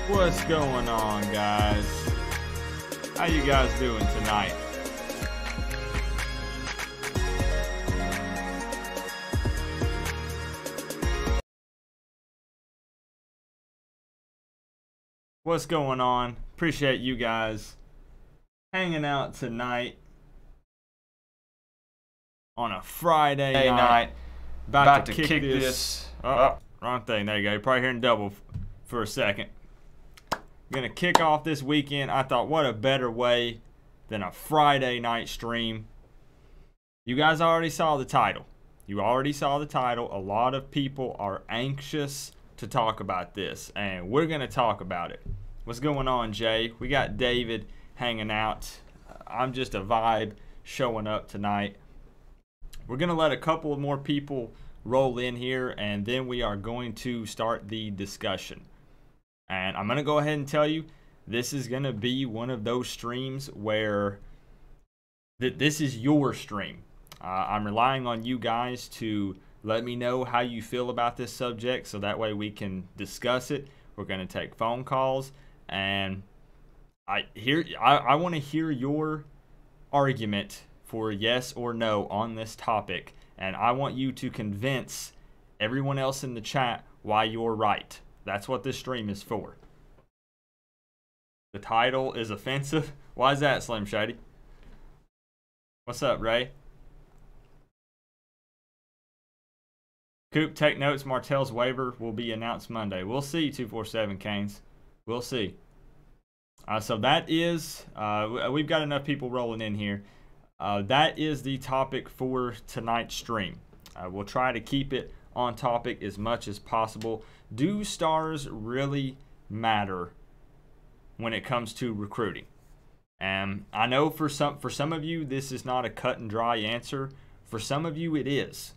What's going on, guys? How you guys doing tonight? What's going on? Appreciate you guys hanging out tonight on a Friday night. About to kick this. Oh, wrong thing. There you go. You're probably hearing double for a second. Gonna kick off this weekend. I thought, what a better way than a Friday night stream. You guys already saw the title. A lot of people are anxious to talk about this, and we're gonna talk about it. What's going on, Jay? We got David hanging out. I'm just a vibe showing up tonight. We're gonna let a couple of more people roll in here, and then we are going to start the discussion. And I'm gonna go ahead and tell you, this is gonna be one of those streams where this is your stream. I'm relying on you guys to let me know how you feel about this subject, so that way we can discuss it. We're going to take phone calls, and I want to hear your argument for yes or no on this topic, and I want you to convince everyone else in the chat why you're right. That's what this stream is for. The title is offensive. Why is that, Slim Shady? What's up, Ray? Coop, take notes. Martell's waiver will be announced Monday. We'll see, 247 Canes. We'll see. So that is, we've got enough people rolling in here. That is the topic for tonight's stream. We'll try to keep it on topic as much as possible. Do stars really matter when it comes to recruiting? And I know for some of you, this is not a cut and dry answer. For some of you, it is.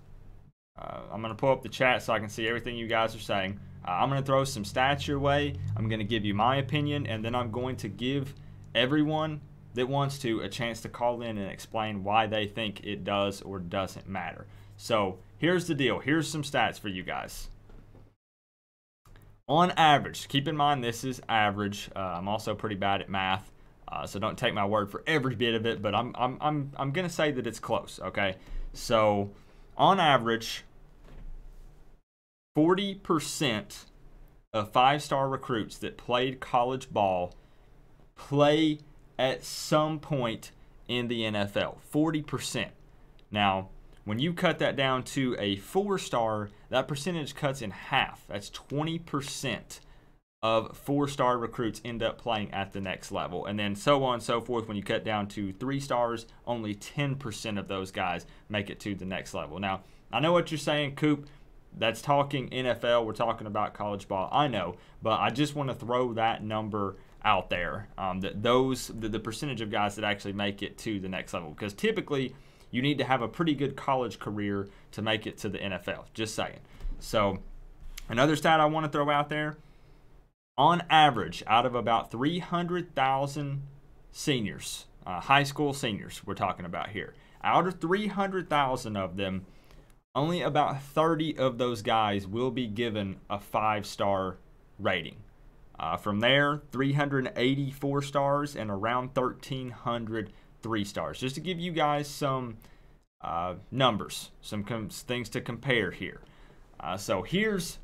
I'm going to pull up the chat so I can see everything you guys are saying. I'm going to throw some stats your way. I'm going to give you my opinion, and then I'm going to give everyone that wants to a chance to call in and explain why they think it does or doesn't matter. So here's the deal. Here's some stats for you guys. On average, keep in mind this is average. I'm also pretty bad at math, so don't take my word for every bit of it, but I'm going to say that it's close, okay? So on average, 40% of five-star recruits that played college ball play at some point in the NFL. 40%. Now, when you cut that down to a four-star, that percentage cuts in half. That's 20% of four-star recruits end up playing at the next level. And then so on and so forth. When you cut down to three stars, only 10% of those guys make it to the next level. Now, I know what you're saying, Coop. That's talking NFL. We're talking about college ball. I know, but I just want to throw that number out there. The percentage of guys that actually make it to the next level. Because typically, you need to have a pretty good college career to make it to the NFL. Just saying. So, another stat I want to throw out there. On average, out of about 300,000 seniors, high school seniors we're talking about here, out of 300,000 of them, only about 30 of those guys will be given a 5-star rating. From there, 384 stars and around 1,300 3-stars. Just to give you guys some numbers, some things to compare here. So here's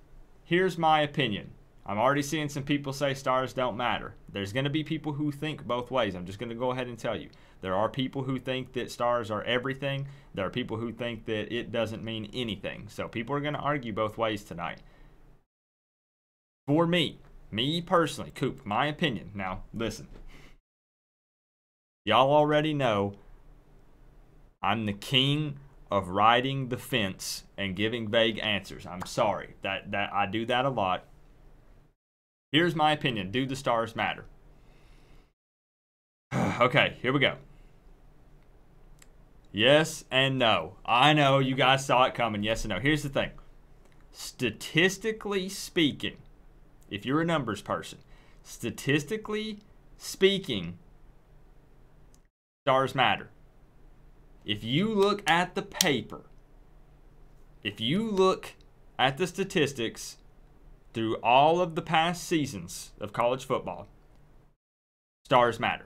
my opinion. I'm already seeing some people say stars don't matter. There's going to be people who think both ways. I'm just going to go ahead and tell you. There are people who think that stars are everything. There are people who think that it doesn't mean anything. So people are going to argue both ways tonight. For me personally, Coop, my opinion. Now, listen. Y'all already know I'm the king of riding the fence and giving vague answers. I'm sorry. That I do that a lot. Here's my opinion. Do the stars matter? Okay, here we go. Yes and no. I know you guys saw it coming. Yes and no. Here's the thing. Statistically speaking, if you're a numbers person, statistically speaking, stars matter. If you look at the paper, if you look at the statistics through all of the past seasons of college football, stars matter.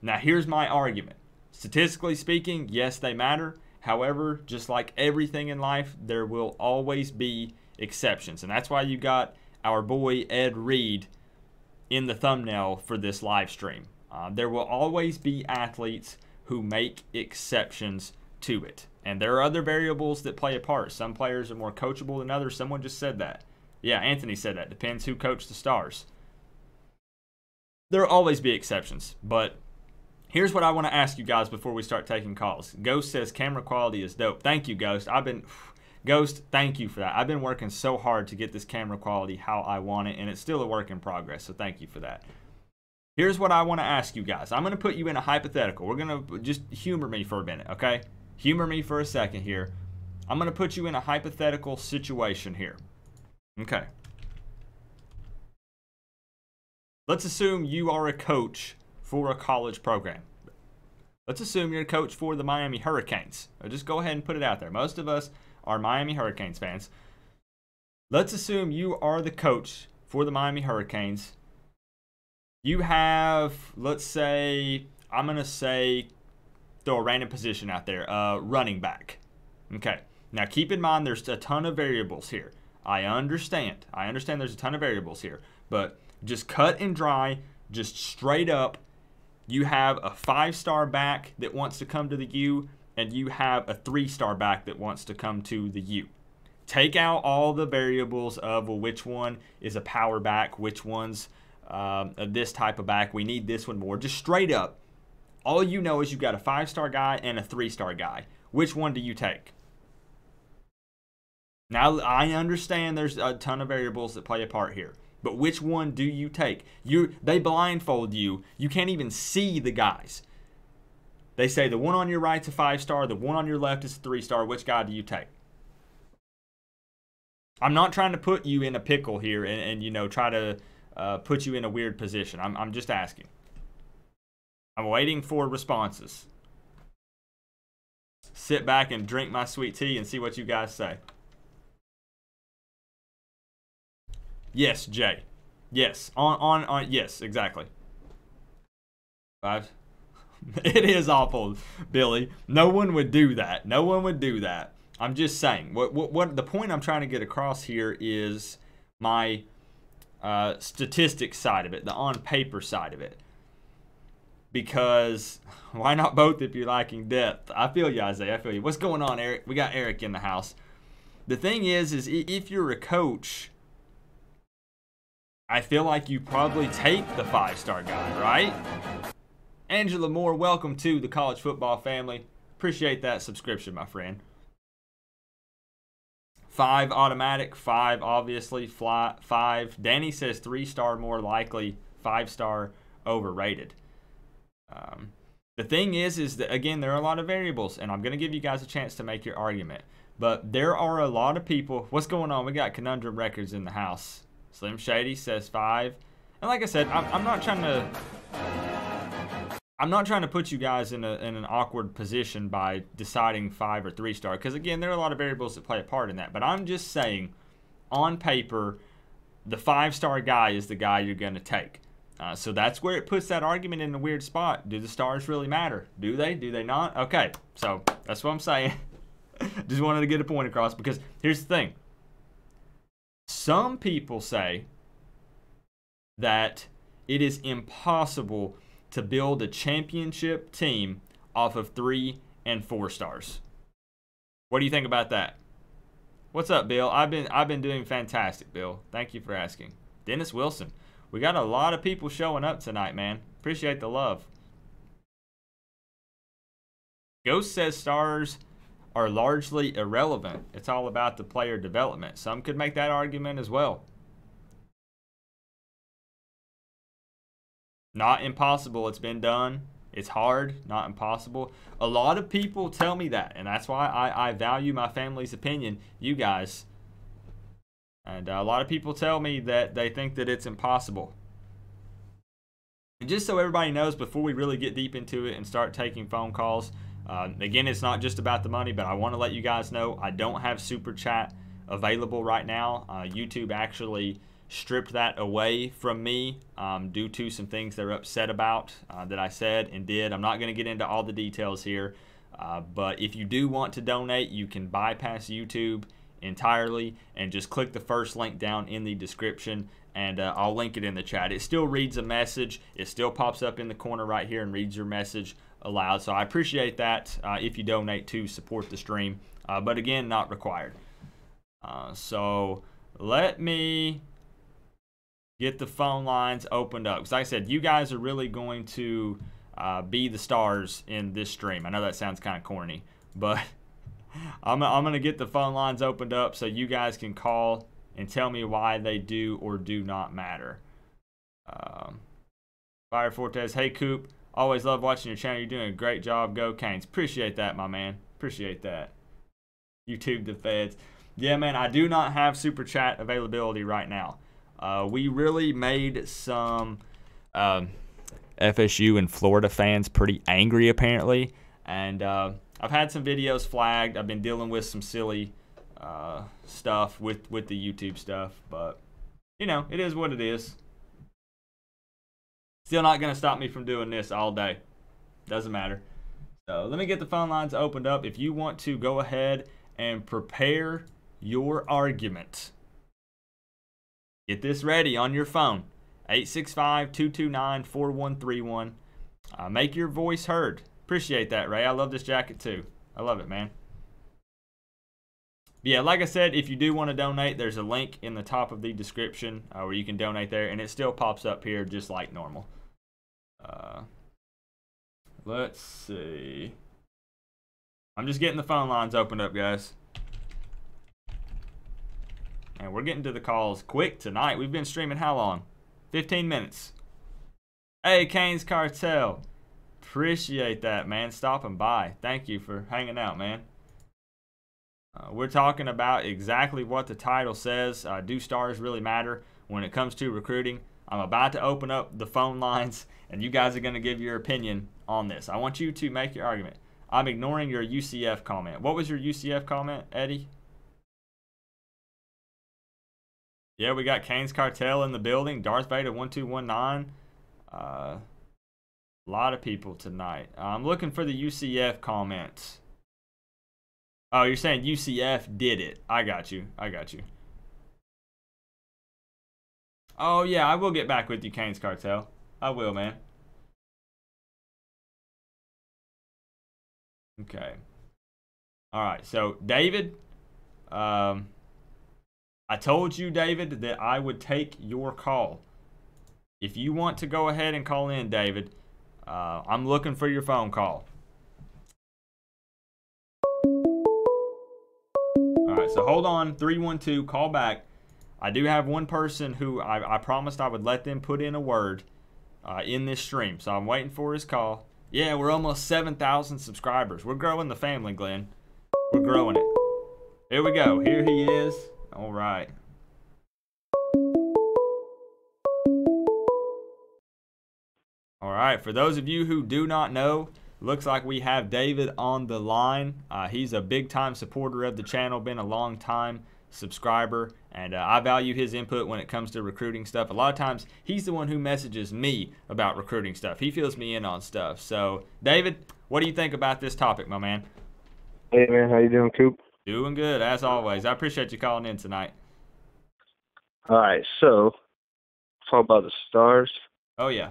Now, here's my argument. Statistically speaking, yes, they matter. However, just like everything in life, there will always be exceptions. And that's why you got our boy Ed Reed in the thumbnail for this live stream. There will always be athletes who make exceptions to it. And there are other variables that play a part. Some players are more coachable than others. Someone just said that. Yeah, Anthony said that. Depends who coached the Stars. There will always be exceptions. But here's what I want to ask you guys before we start taking calls. Ghost says camera quality is dope. Thank you, Ghost. Ghost, thank you for that. I've been working so hard to get this camera quality how I want it, and it's still a work in progress, so thank you for that. Here's what I want to ask you guys. I'm going to put you in a hypothetical. We're going to just humor me for a minute, okay? Humor me for a second here. I'm going to put you in a hypothetical situation here. Okay. Let's assume you are a coach for a college program. Let's assume you're a coach for the Miami Hurricanes. I'll just go ahead and put it out there. Most of us are Miami Hurricanes fans. Let's assume you are the coach for the Miami Hurricanes. You have, let's say, I'm going to say, throw a random position out there, running back. Okay. Now keep in mind there's a ton of variables here. I understand there's a ton of variables here. But just cut and dry, just straight up, you have a 5-star back that wants to come to the U, and you have a 3-star back that wants to come to the U. Take out all the variables of, well, which one is a power back, which one's this type of back, we need this one more. Just straight up, all you know is you've got a 5-star guy and a 3-star guy. Which one do you take? Now, I understand there's a ton of variables that play a part here. But which one do you take? They blindfold you. You can't even see the guys. They say the one on your right's a 5-star, the one on your left is a 3-star. Which guy do you take? I'm not trying to put you in a pickle here and you know, try to put you in a weird position. I'm just asking. I'm waiting for responses. Sit back and drink my sweet tea and see what you guys say. Yes, Jay. Yes. Yes, exactly. 5. It is awful, Billy. No one would do that. No one would do that. I'm just saying. What the point I'm trying to get across here is my statistics side of it, the on-paper side of it. Because why not both if you're liking depth? I feel you, Isaiah. I feel you. What's going on, Eric? We got Eric in the house. The thing is if you're a coach, I feel like you probably take the 5-star guy, right? Angela Moore, welcome to the college football family. Appreciate that subscription, my friend. 5 automatic, 5 obviously, 5. Danny says 3-star more likely, 5-star overrated. The thing is that, again, there are a lot of variables, and I'm going to give you guys a chance to make your argument. But there are a lot of people. What's going on? We got Conundrum Records in the house. Slim Shady says 5. And like I said, I'm not trying to put you guys in an awkward position by deciding 5 or 3-star, because again, there are a lot of variables that play a part in that. But I'm just saying, on paper, the 5-star guy is the guy you're going to take. So that's where it puts that argument in a weird spot. Do the stars really matter? Do they? Do they not? Okay, so that's what I'm saying. Just wanted to get a point across, because here's the thing. Some people say that it is impossible to build a championship team off of 3 and 4 stars. What do you think about that? What's up, Bill? I've been doing fantastic, Bill. Thank you for asking. Dennis Wilson. We got a lot of people showing up tonight, man. Appreciate the love. Ghost says stars are largely irrelevant. It's all about the player development. Some could make that argument as well. Not impossible. It's been done. It's hard, not impossible. A lot of people tell me that, and that's why I value my family's opinion, you guys. And a lot of people tell me that they think that it's impossible. And just so everybody knows, before we really get deep into it and start taking phone calls, again, it's not just about the money, but I want to let you guys know I don't have Super Chat available right now. YouTube actually stripped that away from me due to some things they're upset about that I said and did. I'm not going to get into all the details here, but if you do want to donate, you can bypass YouTube entirely and just click the first link down in the description and I'll link it in the chat. It still reads a message. It still pops up in the corner right here and reads your message aloud. So I appreciate that if you donate to support the stream. But again, not required. So let me get the phone lines opened up. Because like I said, you guys are really going to be the stars in this stream. I know that sounds kind of corny, but I'm going to get the phone lines opened up so you guys can call and tell me why they do or do not matter. Fire Fortes, hey Coop, always love watching your channel. You're doing a great job. Go Canes. Appreciate that, my man. Appreciate that. YouTube the feds. Yeah, man, I do not have super chat availability right now. We really made some FSU and Florida fans pretty angry, apparently. And I've had some videos flagged. I've been dealing with some silly stuff with the YouTube stuff. But, you know, it is what it is. Still not going to stop me from doing this all day. Doesn't matter. So let me get the phone lines opened up. If you want to go ahead and prepare your argument, get this ready on your phone. 865-229-4131. Make your voice heard. Appreciate that, Ray. I love this jacket too. I love it, man. But yeah, like I said, if you do want to donate, there's a link in the top of the description where you can donate there, and it still pops up here just like normal. Let's see. I'm just getting the phone lines opened up, guys. And we're getting to the calls quick tonight. We've been streaming how long? 15 minutes. Hey, Canes Cartel. Appreciate that, man. Stopping by. Thank you for hanging out, man. We're talking about exactly what the title says. Do stars really matter when it comes to recruiting? I'm about to open up the phone lines, and you guys are going to give your opinion on this. I want you to make your argument. I'm ignoring your UCF comment. What was your UCF comment, Eddie? Yeah, we got Canes Cartel in the building. Darth Vader 1219. A lot of people tonight. I'm looking for the UCF comments. Oh, you're saying UCF did it. I got you. I got you. Oh, yeah, I will get back with you, Canes Cartel. I will, man. Okay. All right, so David, I told you, David, that I would take your call. If you want to go ahead and call in, David, I'm looking for your phone call. All right, so hold on, 312, call back. I do have one person who I promised I would let them put in a word in this stream, so I'm waiting for his call. Yeah, we're almost 7,000 subscribers. We're growing the family, Glenn. We're growing it. Here we go. Here he is. All right. All right, for those of you who do not know, looks like we have David on the line. He's a big-time supporter of the channel, been a long-time subscriber, and I value his input when it comes to recruiting stuff. A lot of times, he's the one who messages me about recruiting stuff. He fills me in on stuff. So, David, what do you think about this topic, my man? Hey, man. How you doing, Coop? Doing good, as always. I appreciate you calling in tonight. All right, so talk about the stars. Oh, yeah.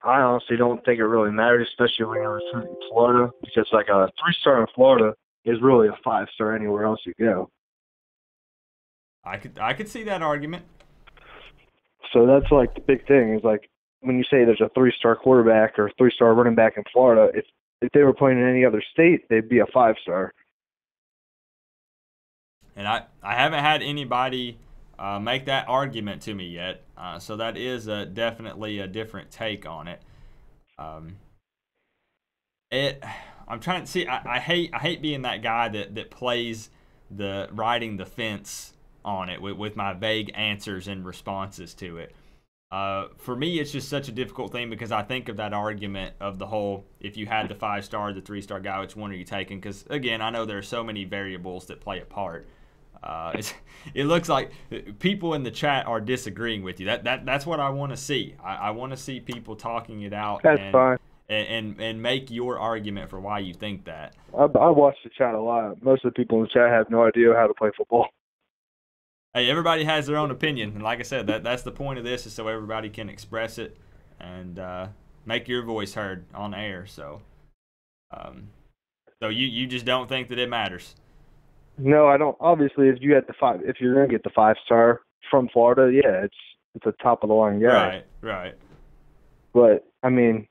I honestly don't think it really matters, especially when you're recruiting in Florida, because like a 3-star in Florida is really a 5-star anywhere else you go. I could see that argument. So that's like the big thing is like when you say there's a 3-star quarterback or a 3-star running back in Florida, if they were playing in any other state, they'd be a 5-star. And I haven't had anybody make that argument to me yet, so that is definitely a different take on it. I'm trying to see. I hate being that guy that plays the riding the fence on it with my vague answers and responses to it. For me, it's just such a difficult thing because I think of that argument of the whole, if you had the 5-star, the 3-star guy, which one are you taking? Because, again, I know there are so many variables that play a part. It looks like people in the chat are disagreeing with you. That's what I want to see. I want to see people talking it out. That's fine. And make your argument for why you think that. I watch the chat a lot. Most of the people in the chat have no idea how to play football. Hey, everybody has their own opinion, and like I said, that's the point of this, is so everybody can express it and make your voice heard on air. So, so you just don't think that it matters? No, I don't. Obviously, if you're gonna get the 5-star from Florida, yeah, it's a top of the line guy. Right, right. But I mean,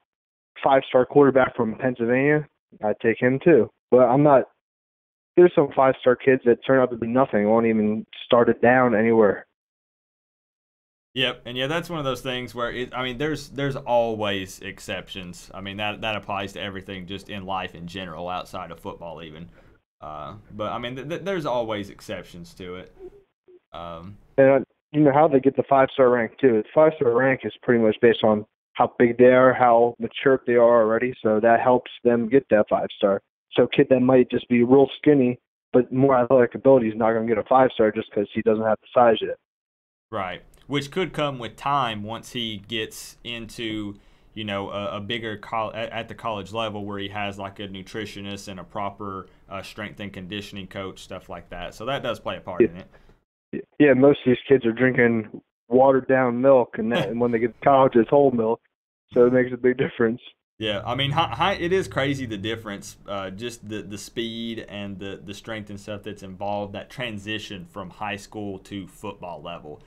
5-star quarterback from Pennsylvania, I'd take him too. But I'm not. There's some 5-star kids that turn out to be nothing, won't even start it down anywhere. Yep, and yeah, that's one of those things where I mean, there's always exceptions. I mean, that applies to everything, just in life in general, outside of football even. But I mean, there's always exceptions to it. And you know how they get the 5-star rank too. The 5-star rank is pretty much based on how big they are, how mature they are already. So that helps them get that 5-star. So a kid that might just be real skinny but more athletic ability is not going to get a 5-star just because he doesn't have the size yet. Right, which could come with time once he gets into, you know, a bigger at the college level, where he has like a nutritionist and a proper strength and conditioning coach, stuff like that. So that does play a part in it. Yeah, most of these kids are drinking watered down milk, and when they get to college, it's whole milk. So it makes a big difference. Yeah, I mean, it is crazy, the difference, just the speed and the strength and stuff that's involved, that transition from high school to football level.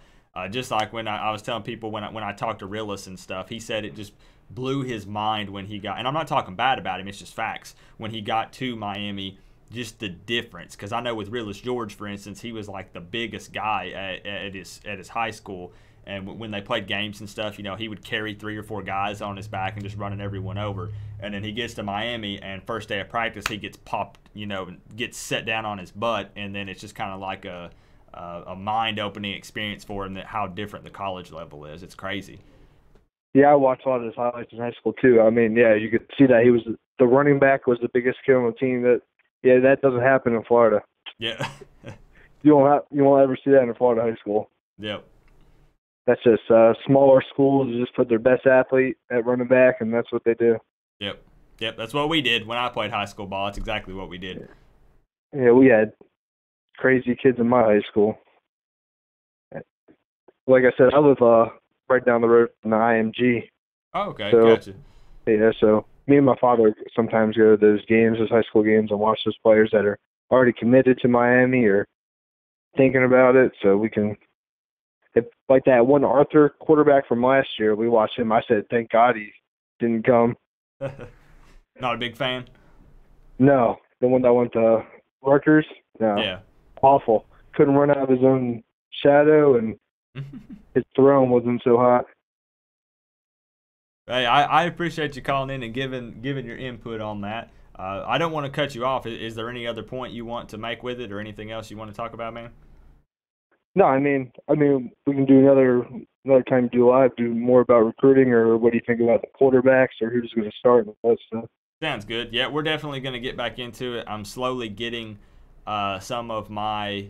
Just like when I was telling people when I talked to Realis and stuff, he said it just blew his mind when he got, and I'm not talking bad about him, it's just facts, when he got to Miami, just the difference. Because I know with Realis George, for instance, he was like the biggest guy at his high school. And when they played games and stuff, you know, he would carry 3 or 4 guys on his back and just running everyone over. And then he gets to Miami, and first day of practice, he gets popped, you know, gets set down on his butt. And then it's just kind of like a mind-opening experience for him, that how different the college level is. It's crazy. Yeah, I watched a lot of his highlights in high school too. I mean, yeah, you could see that he was the running back was the biggest kid on the team. That doesn't happen in Florida. Yeah. you won't ever see that in a Florida high school. Yep. That's just smaller schools just put their best athlete at running back, and that's what they do. Yep. That's what we did when I played high school ball. That's exactly what we did. Yeah, we had crazy kids in my high school. Like I said, I live right down the road from the IMG. Oh, okay, so, gotcha. Yeah, so me and my father sometimes go to those games, those high school games, and watch those players that are already committed to Miami or thinking about it, so we can. Like that one Arthur quarterback from last year, we watched him. I said, thank God he didn't come. Not a big fan? No, the one that went to Rutgers. No, yeah, awful. Couldn't run out of his own shadow, and his throne wasn't so hot. Hey, I appreciate you calling in and giving your input on that. I don't want to cut you off. Is there any other point you want to make with it, or anything else you want to talk about, man? No, I mean, we can do another time, do live, do more about recruiting, or what do you think about the quarterbacks, or who's going to start and all that stuff. Sounds good. Yeah, we're definitely going to get back into it. I'm slowly getting some of my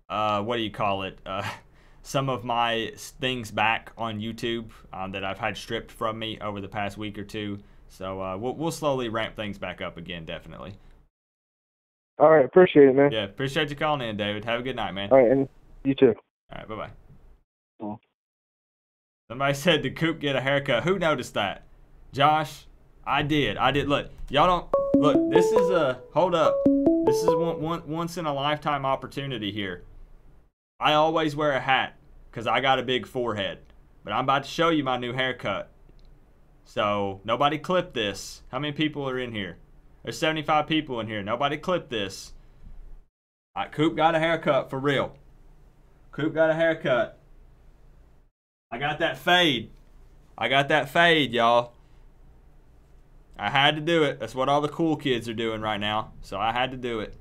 what do you call it? Some of my things back on YouTube that I've had stripped from me over the past week or two. So we'll slowly ramp things back up again, definitely. All right, appreciate it, man. Yeah, appreciate you calling in, David. Have a good night, man. All right, and you too. All right, bye-bye. Oh. Somebody said, did Coop get a haircut? Who noticed that? Josh? I did. Look, y'all don't... Look, this is a... Hold up. This is one once-in-a-lifetime opportunity here. I always wear a hat because I got a big forehead. But I'm about to show you my new haircut. So, nobody clip this. How many people are in here? There's 75 people in here. Nobody clip this. Coop got a haircut, for real. Coop got a haircut. I got that fade. Y'all. I had to do it. That's what all the cool kids are doing right now. So I had to do it.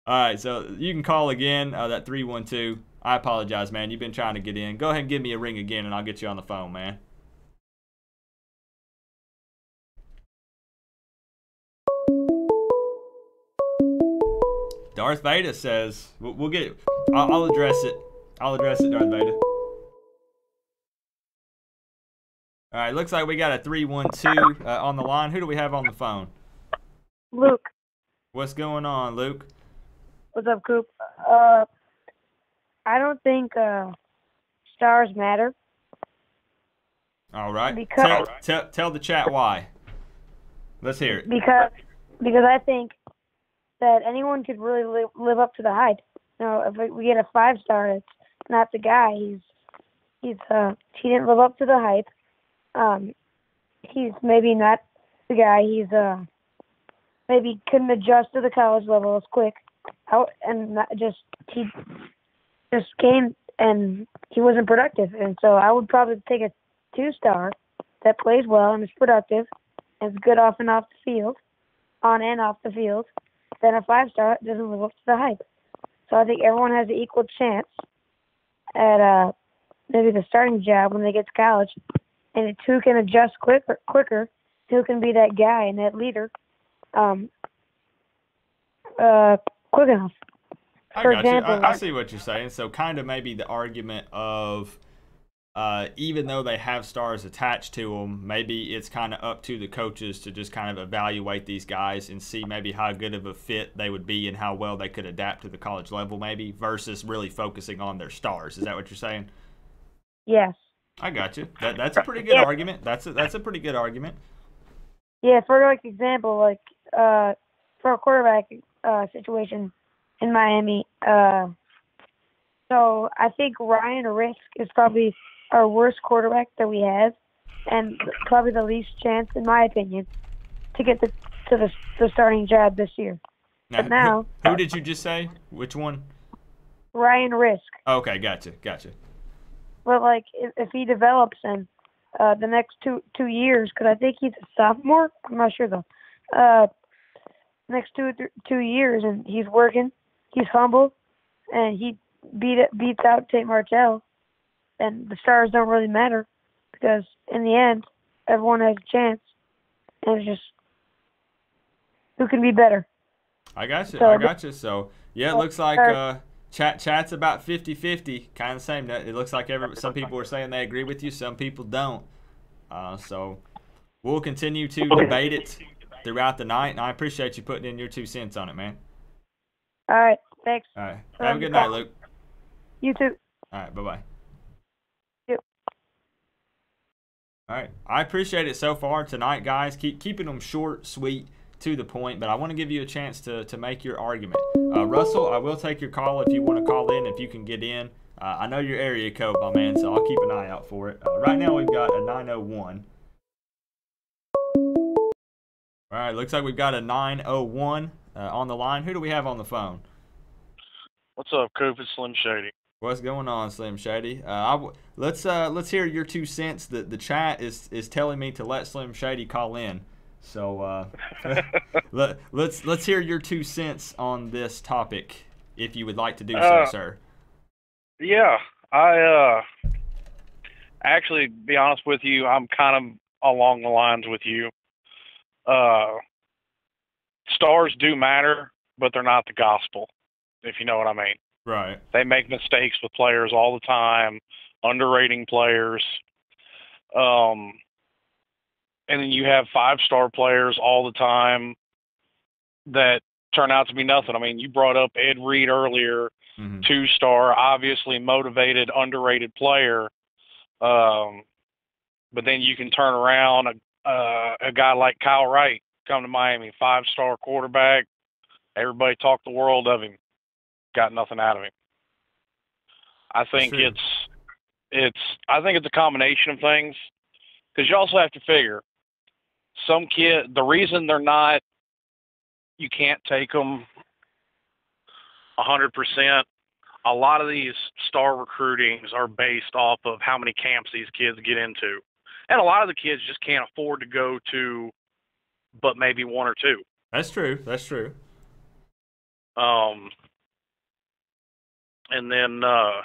Alright, so you can call again, that 312. I apologize, man. You've been trying to get in. Go ahead and give me a ring again, and I'll get you on the phone, man. Darth Vader says, we'll get it. I'll address it. Darth Vader. All right, looks like we got a 312 on the line. Who do we have on the phone? Luke. What's going on, Luke? What's up, Coop? I don't think stars matter. All right. Because Tell the chat why. Let's hear it. Because I think that anyone could really live up to the hype. You know, if we get a 5-star, it's not the guy. He didn't live up to the hype. He's maybe not the guy. He's maybe couldn't adjust to the college level as quick. He just came and he wasn't productive. And so I would probably take a 2-star that plays well and is productive and is good off and off the field, on and off the field, than a 5-star that doesn't live up to the hype. So I think everyone has an equal chance at maybe the starting job when they get to college, and it's who can adjust quicker, who can be that guy and that leader quick enough. For example, I see what you're saying. So kind of maybe the argument of even though they have stars attached to them, maybe it's kind of up to the coaches to just kind of evaluate these guys and see maybe how good of a fit they would be and how well they could adapt to the college level maybe versus really focusing on their stars. Is that what you're saying? Yes. I got you. That's a pretty good argument. That's a pretty good argument. Yeah, for example, for a quarterback situation in Miami, so I think Ryan Risk is probably our worst quarterback that we have, and probably the least chance, in my opinion, to get to the starting job this year. Now, who did you just say? Which one? Ryan Risk. Okay, gotcha. But if he develops in the next two years, because I think he's a sophomore. I'm not sure though. Next 2 years, and he's working. He's humble, and he beats out Tate Martell. And the stars don't really matter because in the end, everyone has a chance, and it's just who can be better. I got you. So yeah, it looks like chat's about 50-50, kind of the same. It looks like some people are saying they agree with you, some people don't. So we'll continue to debate it throughout the night, and I appreciate you putting in your 2 cents on it, man. All right, thanks. All right, have a good night, Luke. You too. All right, bye-bye. Yep. All right, I appreciate it so far tonight, guys. Keeping them short, sweet, to the point, but I want to give you a chance to make your argument. Russell, I will take your call if you want to call in, if you can get in. I know your area code, my man, so I'll keep an eye out for it. Right now we've got a 901. All right, looks like we've got a 901 on the line. Who do we have on the phone? What's up, Coop? It's Slim Shady. What's going on, Slim Shady? Let's hear your 2 cents. The chat is telling me to let Slim Shady call in. So let's hear your 2 cents on this topic, if you would like to do so, sir. Yeah, I actually, be honest with you, I'm kind of along the lines with you. Stars do matter, but they're not the gospel, if you know what I mean. Right. They make mistakes with players all the time, underrating players. And then you have 5-star players all the time that turn out to be nothing. I mean, you brought up Ed Reed earlier, 2-star, obviously motivated, underrated player. But then you can turn around a guy like Kyle Wright, come to Miami, 5-star quarterback. Everybody talked the world of him. Got nothing out of him. I think it's a combination of things, because you also have to figure some kid. The reason you can't take them 100%. A lot of these star recruitings are based off of how many camps these kids get into, and a lot of the kids just can't afford to go to, but maybe 1 or 2. That's true. And then a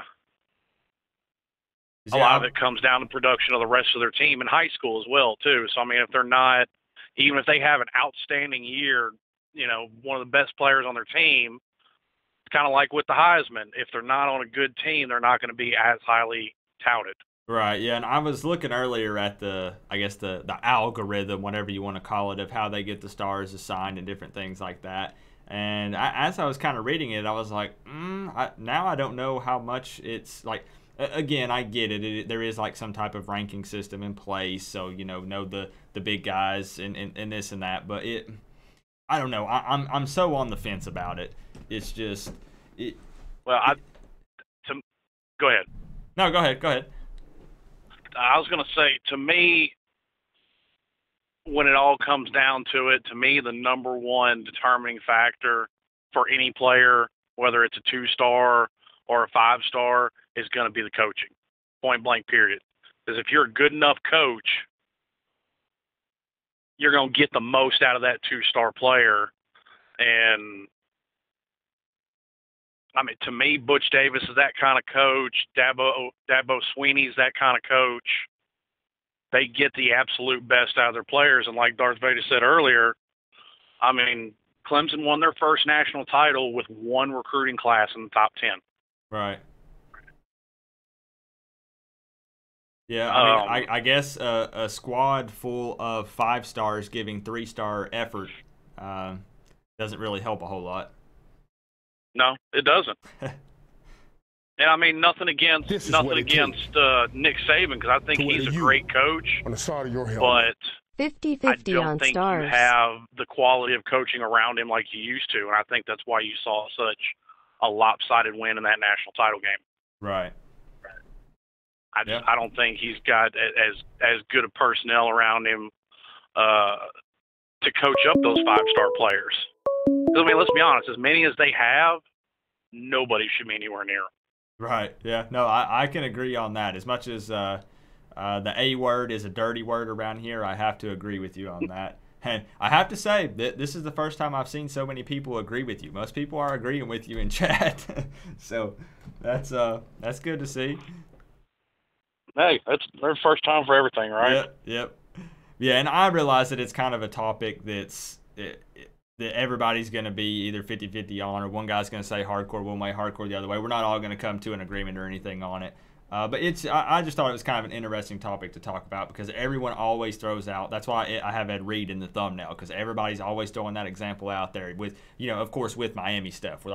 lot of it comes down to production of the rest of their team in high school as well, too. So, I mean, if they're not, even if they have an outstanding year, one of the best players on their team, it's kind of like with the Heisman. If they're not on a good team, they're not going to be as highly touted. Right, yeah, and I was looking earlier at the algorithm, whatever you want to call it, of how they get the stars assigned and different things like that. And as I was kind of reading it, I was like, now I don't know how much it's like. Again, I get it. There is like some type of ranking system in place, so know the big guys and this and that. But I don't know. I'm so on the fence about it. It's just Well, go ahead. No, go ahead. I was going to say, to me, when it all comes down to it, to me, the number one determining factor for any player, whether it's a 2-star or a 5-star, is going to be the coaching. Point blank, period. Because if you're a good enough coach, you're going to get the most out of that 2-star player. And I mean, to me, Butch Davis is that kind of coach. Dabo Sweeney's that kind of coach. They get the absolute best out of their players. And like Darth Vader said earlier, I mean, Clemson won their first national title with one recruiting class in the top 10. Right. Yeah, I mean, I guess a squad full of 5-stars giving 3-star effort doesn't really help a whole lot. No, it doesn't. And I mean, nothing against Nick Saban, because I think he's a great coach. On the side of your helmet. But 50-50 I don't on think stars. you have the quality of coaching around him like you used to, and I think that's why you saw such a lopsided win in that national title game. Right. I don't think he's got as good a personnel around him to coach up those 5-star players. I mean, let's be honest, as many as they have, nobody should be anywhere near them. Right, yeah. No, I can agree on that. As much as the A word is a dirty word around here, I have to agree with you on that. And I have to say that this is the first time I've seen so many people agree with you. Most people are agreeing with you in chat. So that's good to see. Hey, that's their first time for everything, right? Yep. Yeah, and I realize that it's kind of a topic that everybody's going to be either 50-50 on, or one guy's going to say hardcore one way, hardcore the other way. We're not all going to come to an agreement or anything on it. But I just thought it was kind of an interesting topic to talk about, because everyone always throws out. That's why I have Ed Reed in the thumbnail, because everybody's always throwing that example out there with, of course, with Miami stuff.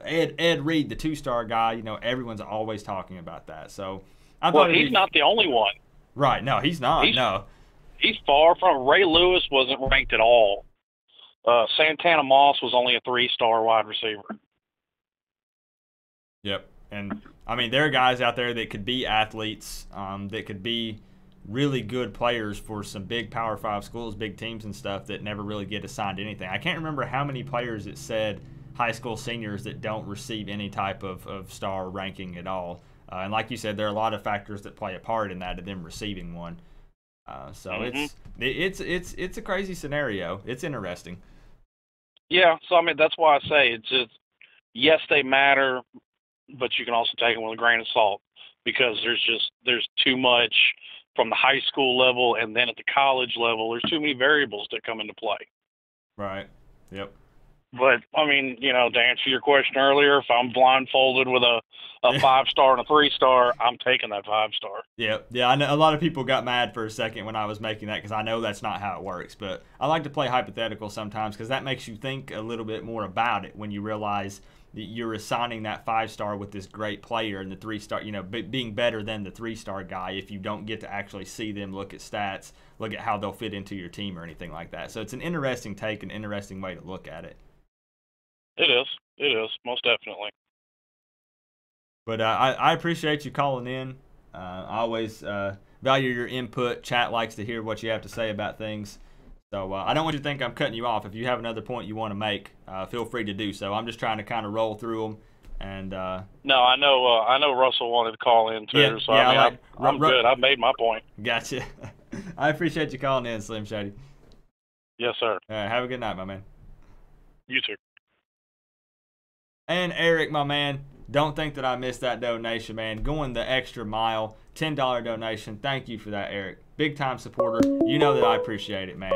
Ed Reed, the 2-star guy, everyone's always talking about that. So he's not the only one. Right. No, he's not. No. He's far from. Ray Lewis wasn't ranked at all. Santana Moss was only a 3-star wide receiver. Yep. And, I mean, there are guys out there that could be athletes, that could be really good players for some big Power 5 schools, big teams and stuff, that never really get assigned anything. I can't remember how many players it said, high school seniors, that don't receive any type of star ranking at all. And like you said, there are a lot of factors that play a part in that, of them receiving one. It's a crazy scenario. It's interesting. Yeah, so I mean, that's why I say it's just, yes, they matter, but you can also take them with a grain of salt, because there's too much from the high school level, and then at the college level, there's too many variables that come into play. Right. Yep. But I mean, to answer your question earlier, if I'm blindfolded with a 5-star and a 3-star, I'm taking that 5-star. Yeah. I know a lot of people got mad for a second when I was making that, because I know that's not how it works. But I like to play hypothetical sometimes, because that makes you think a little bit more about it when you realize that you're assigning that 5-star with this great player, and the 3-star, being better than the 3-star guy, if you don't get to actually see them, look at stats, look at how they'll fit into your team or anything like that. So it's an interesting take, an interesting way to look at it. It is, most definitely. But I appreciate you calling in. I always value your input. Chat likes to hear what you have to say about things. So I don't want you to think I'm cutting you off. If you have another point you want to make, feel free to do so. I'm just trying to kind of roll through them. And no, I know Russell wanted to call in too. I'm good. I've made my point. Gotcha. I appreciate you calling in, Slim Shady. Yes, sir. All right, have a good night, my man. You too. And Eric, my man, don't think that I missed that donation, man. Going the extra mile, $10 donation. Thank you for that, Eric. Big time supporter. You know that I appreciate it, man.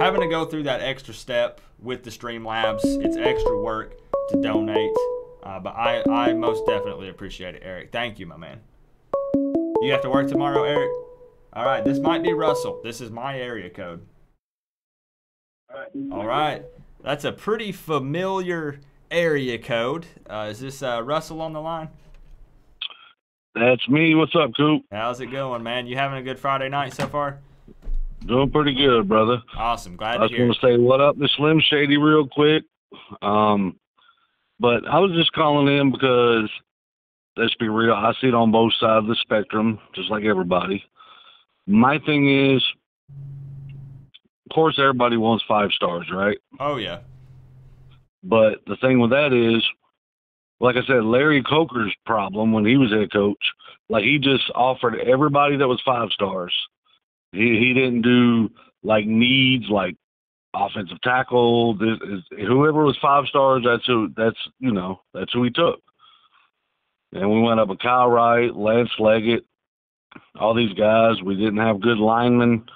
Having to go through that extra step with the Streamlabs, it's extra work to donate. But I most definitely appreciate it, Eric. Thank you, my man. You have to work tomorrow, Eric? All right, this might be Russell. This is my area code. All right. That's a pretty familiar area code. Is this Russell on the line? That's me. What's up, Coop? How's it going, man? You having a good Friday night so far? Doing pretty good, brother. Awesome. Glad I to just hear want it. to say what up to Slim Shady real quick. But I was just calling in because, let's be real, I see it on both sides of the spectrum, just like everybody. My thing is, of course, everybody wants 5 stars, right? Oh, yeah. But the thing with that is, like I said, Larry Coker's problem when he was head coach, like he just offered everybody that was 5 stars. He didn't do like needs, like offensive tackle. Whoever was 5 stars, that's who he took. And we went up with Kyle Wright, Lance Leggett, all these guys. We didn't have good linemen,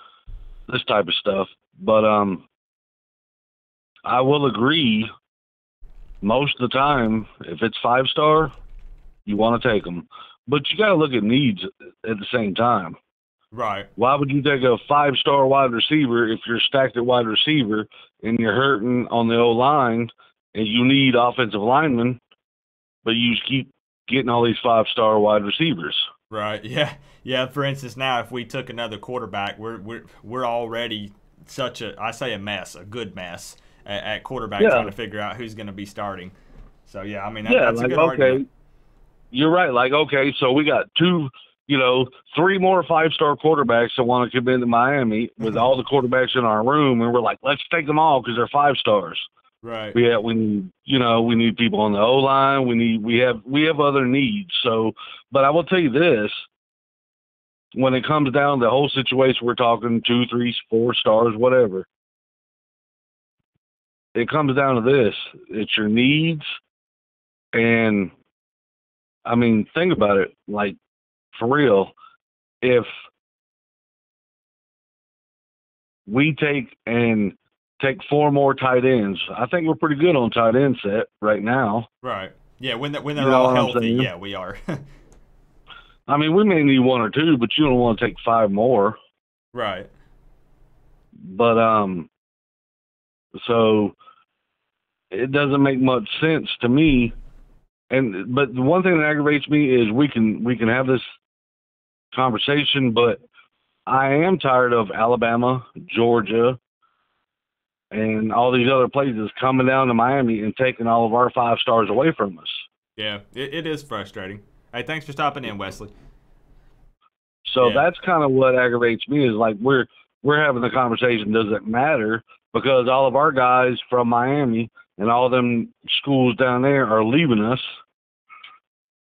this type of stuff. But I will agree, most of the time, if it's 5 star, you want to take them. But you got to look at needs at the same time. Right. Why would you take a 5-star wide receiver if you're stacked at wide receiver and you're hurting on the O-line and you need offensive linemen, but you just keep getting all these 5-star wide receivers? Right. Yeah. Yeah. For instance, now if we took another quarterback, we're already such a mess, a good mess at quarterback, trying to figure out who's going to be starting. So yeah, I mean that's a good argument. You're right. Like, okay, so we got 3 more 5-star quarterbacks that want to come into Miami with all the quarterbacks in our room, and we're like, let's take them all because they're 5 stars. Right. We need people on the O line. We have other needs. So, but I will tell you this: when it comes down to the whole situation, we're talking 2, 3, 4 stars, whatever. It comes down to this: it's your needs, and I mean, think about it, like. For real, if we take 4 more tight ends, I think we're pretty good on tight end set right now. Right. Yeah, when they're all healthy, yeah, we are. I mean, we may need 1 or 2, but you don't want to take 5 more. Right. But so it doesn't make much sense to me. But the one thing that aggravates me is we can have this conversation, but I am tired of Alabama, Georgia, and all these other places coming down to Miami and taking all of our 5 stars away from us. Yeah, it is frustrating. Hey, thanks for stopping in, Wesley. So that's kind of what aggravates me is like we're having the conversation. Does it matter? Because all of our guys from Miami and all them schools down there are leaving us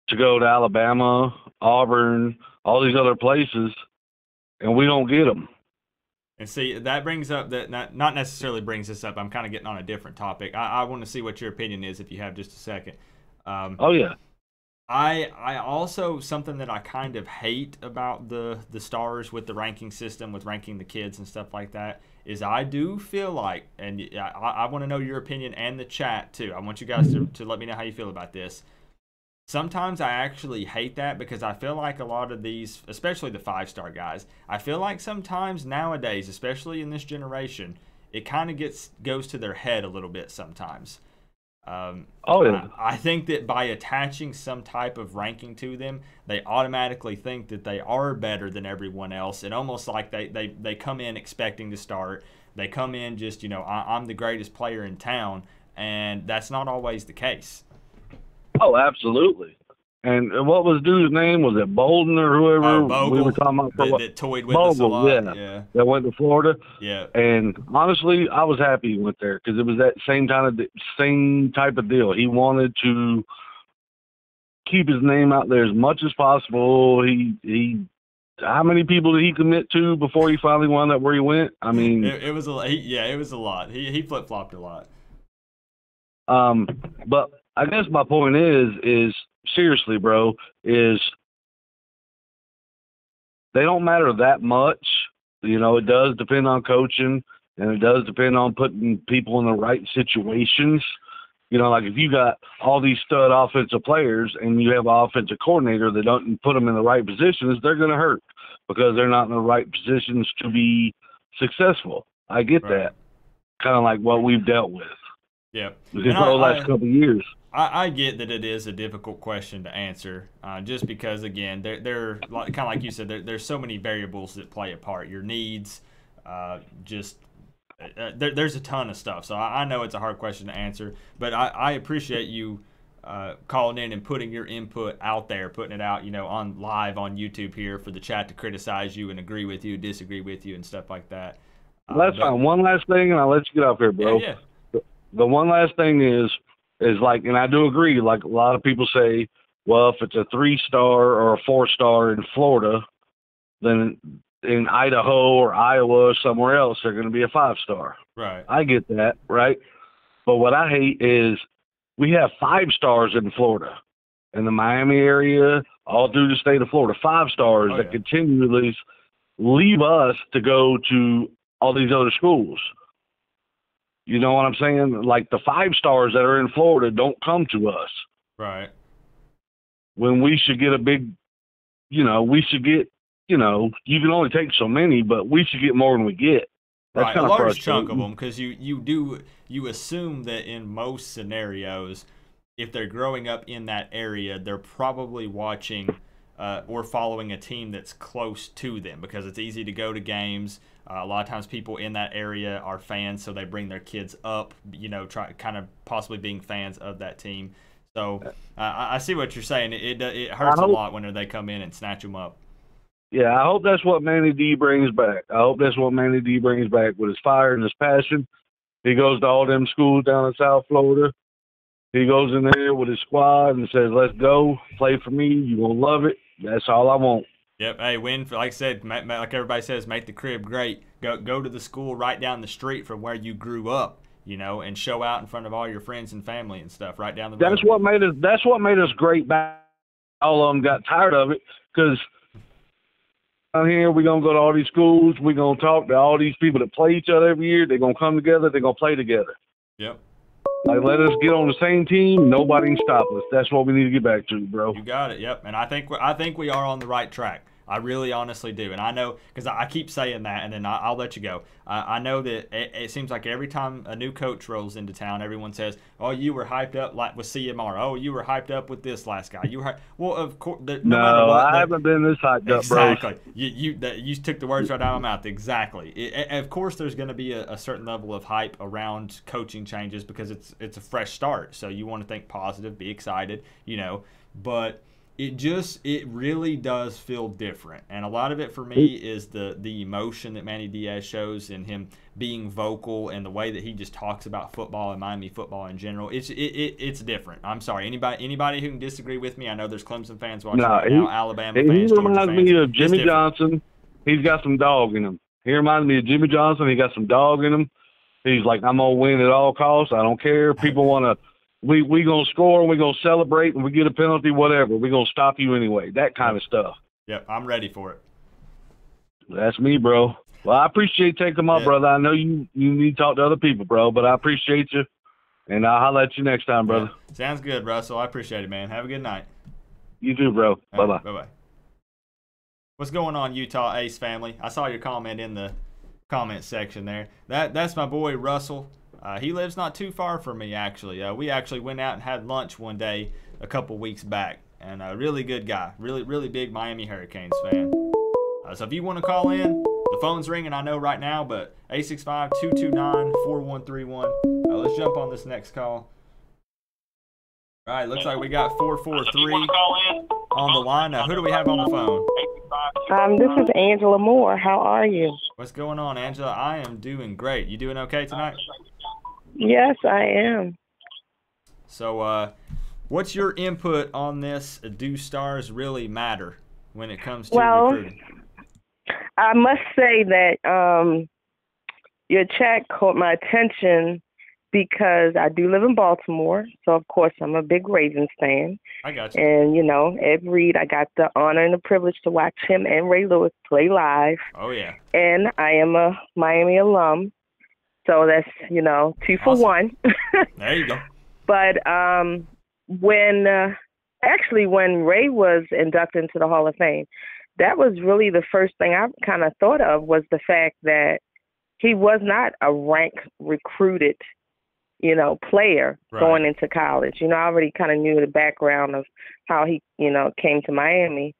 to go to Alabama, Auburn, all these other places, and we don't get them. And see, that brings up that not necessarily brings this up. I'm kind of getting on a different topic. I want to see what your opinion is if you have just a second. Oh yeah. I also, something that I kind of hate about the stars with the ranking system, with ranking the kids and stuff like that, is I do feel like, and I want to know your opinion and the chat too. I want you guys to let me know how you feel about this. Sometimes I actually hate that because I feel like a lot of these, especially the 5-star guys, I feel like sometimes nowadays, especially in this generation, it kind of goes to their head a little bit sometimes. I think that by attaching some type of ranking to them, they automatically think that they are better than everyone else, and almost like they come in expecting to start. They come in just, I'm the greatest player in town, and that's not always the case. Oh, absolutely. And what was dude's name? Was it Bolden or whoever we were talking about? That toyed with us a lot. Yeah. That went to Florida. Yeah. And honestly, I was happy he went there because it was that same type of deal. He wanted to keep his name out there as much as possible. He how many people did he commit to before he finally wound up where he went? I mean, it was a lot. It was a lot. He flip flopped a lot. But I guess my point is seriously, bro, is they don't matter that much. It does depend on coaching, and it does depend on putting people in the right situations. Like if you got all these stud offensive players and you have an offensive coordinator that don't put them in the right positions, they're going to hurt because they're not in the right positions to be successful. I get that. Kind of like what we've dealt with. Yeah. Just the last couple of years. I get that it is a difficult question to answer, just because, again, they're kind of like you said, there's so many variables that play a part. Your needs, there's a ton of stuff. So I know it's a hard question to answer, but I appreciate you calling in and putting your input out there, putting it out, on live on YouTube here for the chat to criticize you and agree with you, disagree with you, and stuff like that. That's fine. One last thing, and I'll let you get off here, bro. Yeah. The one last thing is like, and I do agree, like a lot of people say, well, if it's a 3-star or a 4-star in Florida, then in Idaho or Iowa or somewhere else, they're going to be a 5-star. Right. I get that, right? But what I hate is we have 5-stars in Florida, in the Miami area, all through the state of Florida, 5-stars that continually leave us to go to all these other schools. You know what I'm saying? Like the 5-stars that are in Florida don't come to us. Right. When we should get a big, we should get, you can only take so many, but we should get more than we get. That's right, kind a of large chunk of them, because you assume that in most scenarios, if they're growing up in that area, they're probably watching or following a team that's close to them, because it's easy to go to games. A lot of times people in that area are fans, so they bring their kids up, try kind of possibly being fans of that team. So I see what you're saying. It hurts a lot when they come in and snatch them up. Yeah, I hope that's what Manny D brings back. I hope that's what Manny D brings back with his fire and his passion. He goes to all them schools down in South Florida. He goes in there with his squad and says, let's go, play for me. You're going to love it. That's all I want. Yep. Hey, like I said, like everybody says, make the crib great. Go to the school right down the street from where you grew up, and show out in front of all your friends and family and stuff right down the road. That's what made us great back. All of them got tired of it, because down here we're going to go to all these schools. We're going to talk to all these people that play each other every year. They're going to come together. They're going to play together. Yep. Like, let us get on the same team. Nobody can stop us. That's what we need to get back to, bro. You got it. Yep. And I think we are on the right track. I really honestly do. And I know, because I keep saying that, and then I'll let you go. I know that it seems like every time a new coach rolls into town, everyone says, oh, you were hyped up like with CMR. Oh, you were hyped up with this last guy. You were well, of course. No, I haven't been this hyped up, bro. Exactly. You took the words right out of my mouth. Exactly. Of course, there's going to be a certain level of hype around coaching changes, because it's a fresh start. So you want to think positive, be excited, but it really does feel different. And a lot of it for me is the emotion that Manny Diaz shows in him being vocal, and the way that he just talks about football and Miami football in general. It's different. I'm sorry. Anybody who can disagree with me, I know there's Clemson fans watching right now, Alabama fans, he Georgia fans. reminds me of Jimmy Johnson. He's got some dog in him. He reminds me of Jimmy Johnson. He got some dog in him. He's like, I'm going to win at all costs. I don't care. People want to we going to score, and we're going to celebrate, and we get a penalty, whatever. We're going to stop you anyway. That kind of stuff. Yep, I'm ready for it. That's me, bro. Well, I appreciate you taking my brother. I know you need to talk to other people, bro, but I appreciate you, and I'll holler at you next time, brother. Yeah. Sounds good, Russell. I appreciate it, man. Have a good night. You too, bro. Bye-bye. Right, bye-bye. What's going on, Utah Ace family? I saw your comment in the comment section there. That's my boy, Russell. He lives not too far from me, actually. We actually went out and had lunch one day a couple weeks back, and a really good guy, really, really big Miami Hurricanes fan. So if you want to call in, the phone's ringing, I know right now, but 865-229-4131. Let's jump on this next call. All right, looks like we got 443 on the line. Who do we have on the phone? This is Angela Moore. How are you? What's going on, Angela? I am doing great. You doing okay tonight? Yes, I am. So, what's your input on this? Do stars really matter when it comes to recruiting? I must say that your chat caught my attention, because I do live in Baltimore, so of course I'm a big Ravens fan. I got you. And Ed Reed, I got the honor and the privilege to watch him and Ray Lewis play live. Oh yeah. And I am a Miami alum, so that's 2 for one. There you go. But when Ray was inducted into the Hall of Fame, that was really the first thing I kind of thought of, was the fact that he was not a rank recruited player Right. going into college. I already kind of knew the background of how he, came to Miami.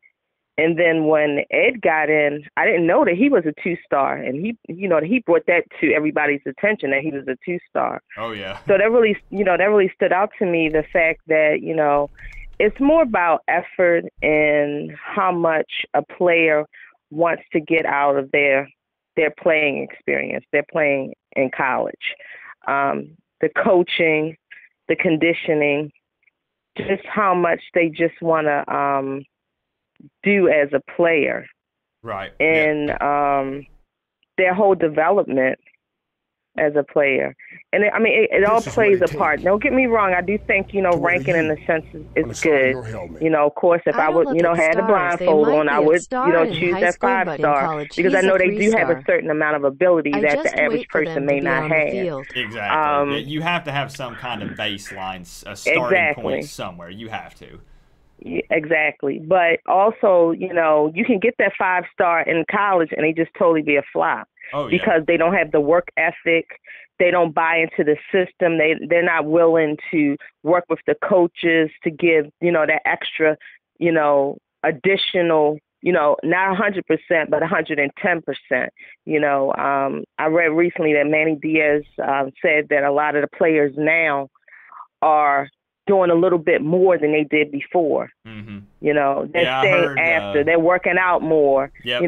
And then when Ed got in, I didn't know that he was a 2-star, and he brought that to everybody's attention that he was a 2-star. Oh yeah. So that really stood out to me, the fact that, it's more about effort and how much a player wants to get out of their playing experience. They're playing in college. The coaching, the conditioning, just how much they just want to do as a player. Right. And their whole development as a player. And it all plays a part. Don't get me wrong. I do think, ranking in a sense is good. Of course, if I would, had the blindfold on, I would, choose that 5-star, because I know they do have a certain amount of ability that the average person may not have. Exactly. You have to have some kind of baseline, a starting point somewhere. You have to. Exactly. But also, you can get that 5-star in college and they just totally be a flop. Oh, yeah. Because they don't have the work ethic. They don't buy into the system. They're not willing to work with the coaches to give, that extra, additional, not 100%, but 110%. I read recently that Manny Diaz said that a lot of the players now are doing a little bit more than they did before. Mm-hmm. They're staying after. They're working out more. Yep,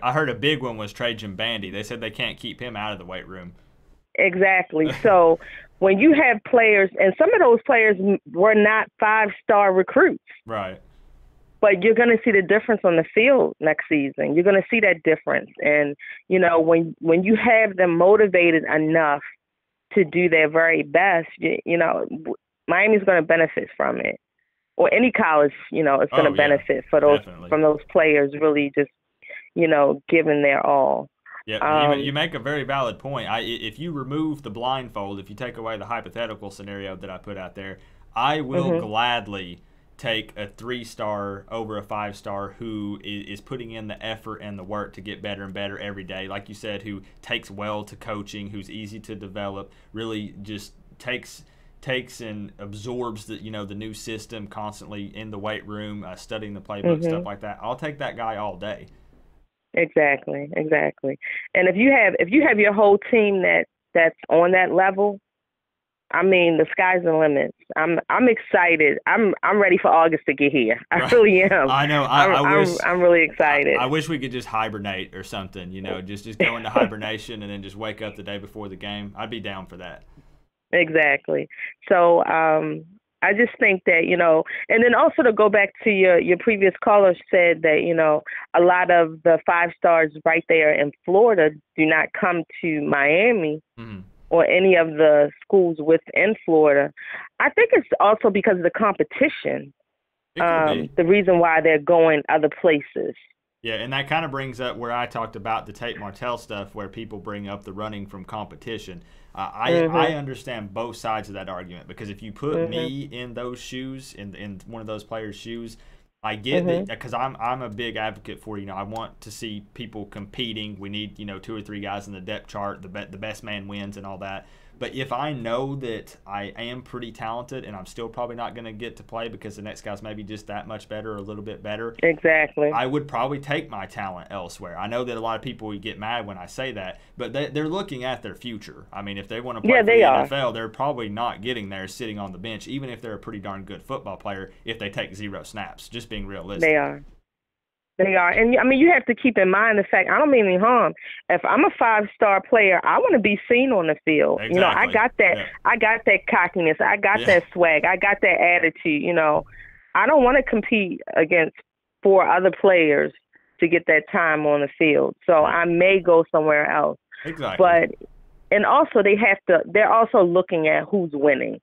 I heard a big one was Trajan Bandy. They said they can't keep him out of the weight room. Exactly. So when you have players, and some of those players were not 5-star recruits. Right. But you're going to see the difference on the field next season. You're going to see that difference. And, when you have them motivated enough to do their very best, Miami's going to benefit from it, or any college, is going to benefit from those players really just, giving their all. Yeah, you make a very valid point. If you remove the blindfold, if you take away the hypothetical scenario that I put out there, I will gladly take a 3-star over a 5-star who is putting in the effort and the work to get better and better every day. Like you said, who takes well to coaching, who's easy to develop, really just takes and absorbs the new system, constantly in the weight room, studying the playbook, stuff like that. I'll take that guy all day. Exactly. And if you have your whole team that's on that level, the sky's the limit. I'm excited. I'm ready for August to get here. I really am. I know. I'm really excited. I wish we could just hibernate or something. just go into hibernation and then just wake up the day before the game. I'd be down for that. Exactly. So I just think that, and then also to go back to your previous caller said that, a lot of the 5-stars right there in Florida do not come to Miami or any of the schools within Florida. I think it's also because of the competition. The reason why they're going other places. Yeah, and that kind of brings up where I talked about the Tate Martell stuff, where people bring up the running from competition. I understand both sides of that argument, because if you put me in those shoes, in one of those players' shoes, I get that, because I'm a big advocate for, I want to see people competing. We need 2 or 3 guys in the depth chart. The best man wins and all that. But if I know that I am pretty talented and I'm still probably not going to get to play because the next guy's maybe just that much better or a little bit better, exactly, I would probably take my talent elsewhere. I know that a lot of people would get mad when I say that, but they're looking at their future. If they want to play for the NFL, they're probably not getting there sitting on the bench, even if they're a pretty darn good football player, if they take 0 snaps, just being realistic. They are. And you have to keep in mind the fact, I don't mean any harm. If I'm a 5-star player, I want to be seen on the field. Exactly. I got that. Yeah. I got that cockiness. I got that swag. I got that attitude. I don't want to compete against 4 other players to get that time on the field. So I may go somewhere else. Exactly. And also they're also looking at who's winning.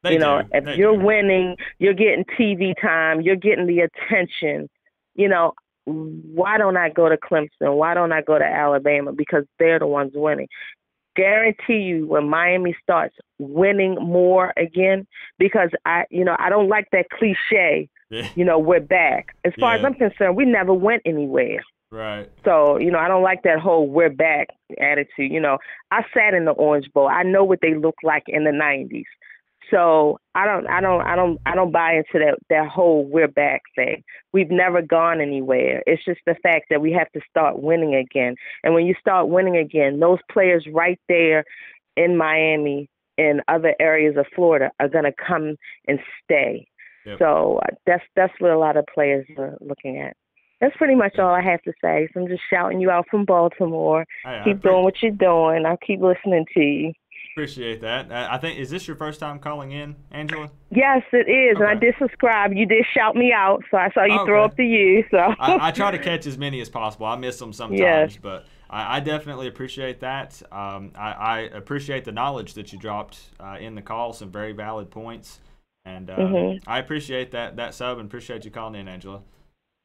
If you're winning, you're getting TV time, you're getting the attention. Why don't I go to Clemson? Why don't I go to Alabama? Because they're the ones winning. Guarantee you, when Miami starts winning more again, because I don't like that cliche, we're back. As far as I'm concerned, we never went anywhere. Right. So, I don't like that whole we're back attitude. I sat in the Orange Bowl. I know what they look like in the 90s. So I don't buy into that whole we're back thing. We've never gone anywhere. It's just the fact that we have to start winning again. And when you start winning again, those players right there in Miami and other areas of Florida are going to come and stay. Yep. So that's what a lot of players are looking at. That's pretty much all I have to say. So I'm just shouting you out from Baltimore. Keep doing what you're doing. I'll keep listening to you. Appreciate that. I think, is this your first time calling in, Angela? Yes, it is. Okay. And I did subscribe. You did shout me out, so I saw you throw up to you. So I try to catch as many as possible. I miss them sometimes, yes. But I definitely appreciate that. I appreciate the knowledge that you dropped in the call, some very valid points. And I appreciate that sub and appreciate you calling in, Angela.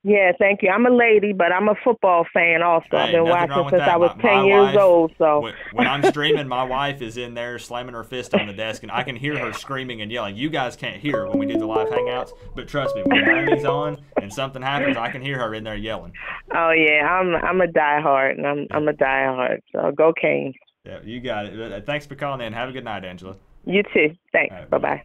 Yeah, thank you. I'm a lady, but I'm a football fan also. Hey, I've been watching since that. I was 10 my years wife, old. So when I'm streaming, my wife is in there slamming her fist on the desk, and I can hear her screaming and yelling. You guys can't hear her when we do the live hangouts, but trust me, when Miami's on and something happens, I can hear her in there yelling. Oh yeah, I'm a diehard, and I'm a diehard. So go Canes. Yeah, you got it. Thanks for calling in. Have a good night, Angela. You too. Thanks. Right, bye.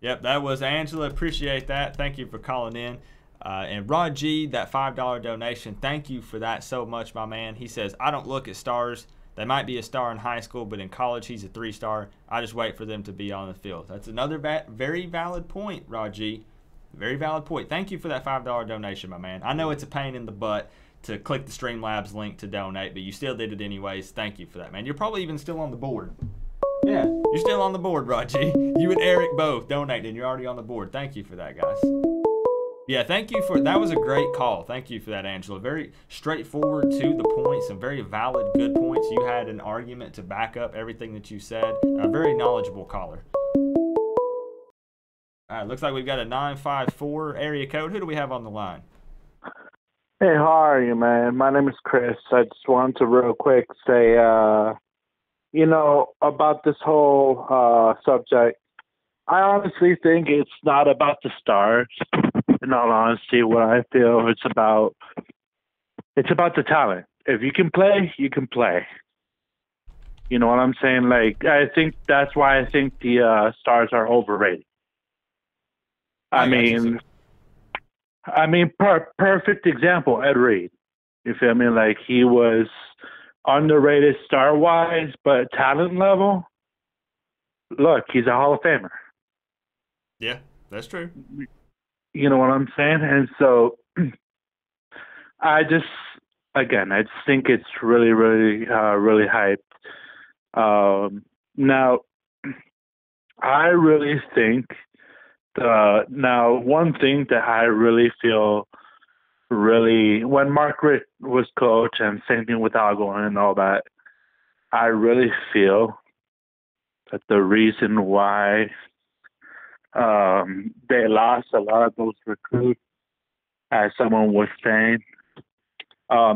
Yep, that was Angela. Appreciate that. Thank you for calling in. And Rod G, that $5 donation, thank you for that so much, my man. He says, I don't look at stars. They might be a star in high school, but in college he's a 3-star. I just wait for them to be on the field. That's another very valid point, Rod G. Very valid point. Thank you for that $5 donation, my man. I know it's a pain in the butt to click the Streamlabs link to donate, but you still did it anyways. Thank you for that, man. You're probably even still on the board. Yeah, you're still on the board, Raji. You and Eric both donated, and you're already on the board. Thank you for that, guys. Yeah, thank you for that. Was a great call. Thank you for that, Angela. Very straightforward, to the point, some very valid, good points. You had an argument to back up everything that you said. A very knowledgeable caller. All right, looks like we've got a 954 area code. Who do we have on the line? Hey, how are you, man? My name is Chris. I just wanted to real quick say, about this whole subject, I honestly think it's not about the stars. In all honesty, what I feel it's about the talent. If you can play, you can play. You know what I'm saying? Like, I think that's why I think the stars are overrated. I mean, perfect example, Ed Reed. You feel me? Like, he was underrated star-wise, but talent level, look, he's a Hall of Famer. Yeah, that's true. You know what I'm saying? And so I just think it's really, really, really hyped. Now, I really think one thing that I really feel when Mark Richt was coach, and same thing with Algon and all that, I really feel that the reason why they lost a lot of those recruits, as someone was saying,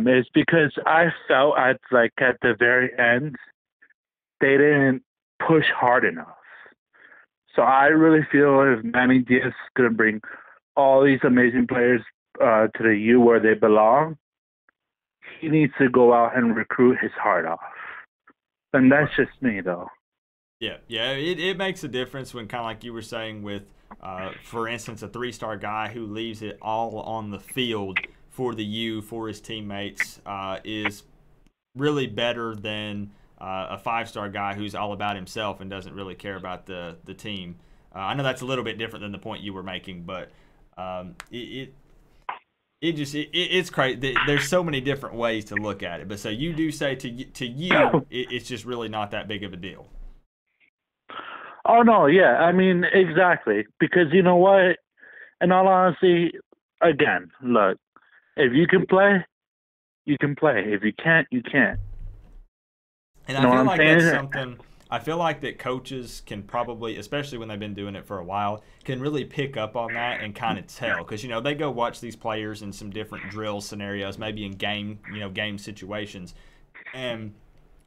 is because I felt at the very end they didn't push hard enough. So I really feel if Manny Diaz is going to bring all these amazing players to the U where they belong, he needs to go out and recruit his heart off. And that's just me, though. Yeah, it makes a difference when, kind of like you were saying with, for instance, a 3-star guy who leaves it all on the field for the U, for his teammates, is really better than a 5-star guy who's all about himself and doesn't really care about the team. I know that's a little bit different than the point you were making, but it's crazy. There's so many different ways to look at it. But so you do say to you, it's just really not that big of a deal. Oh, no, yeah. I mean, exactly. Because you know what? In all honesty, again, look, if you can play, you can play. If you can't, you can't. And I feel like that's something – I feel like that coaches can probably, especially when they've been doing it for a while, can really pick up on that and kind of tell. Because, they go watch these players in some different drill scenarios, maybe in game situations. And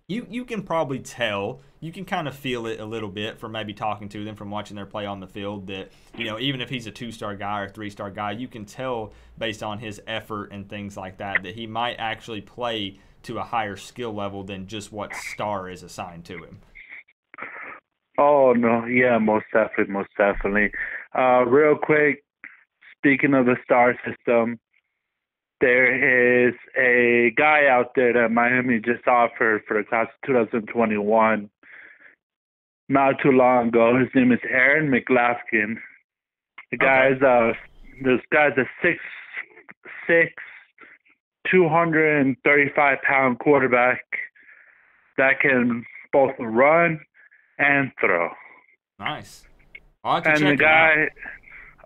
you can probably tell, you can kind of feel it a little bit from maybe talking to them, from watching their play on the field, that, even if he's a 2-star guy or 3-star guy, you can tell based on his effort and things like that he might actually play to a higher skill level than just what star is assigned to him. Oh, no. Yeah, most definitely. Real quick, speaking of the star system, there is a guy out there that Miami just offered for the class of 2021 not too long ago. His name is Aaron McLaughlin. This guy's a 6'6", 235-pound quarterback that can both run and throw. Nice. I'll have to And check the him out. guy,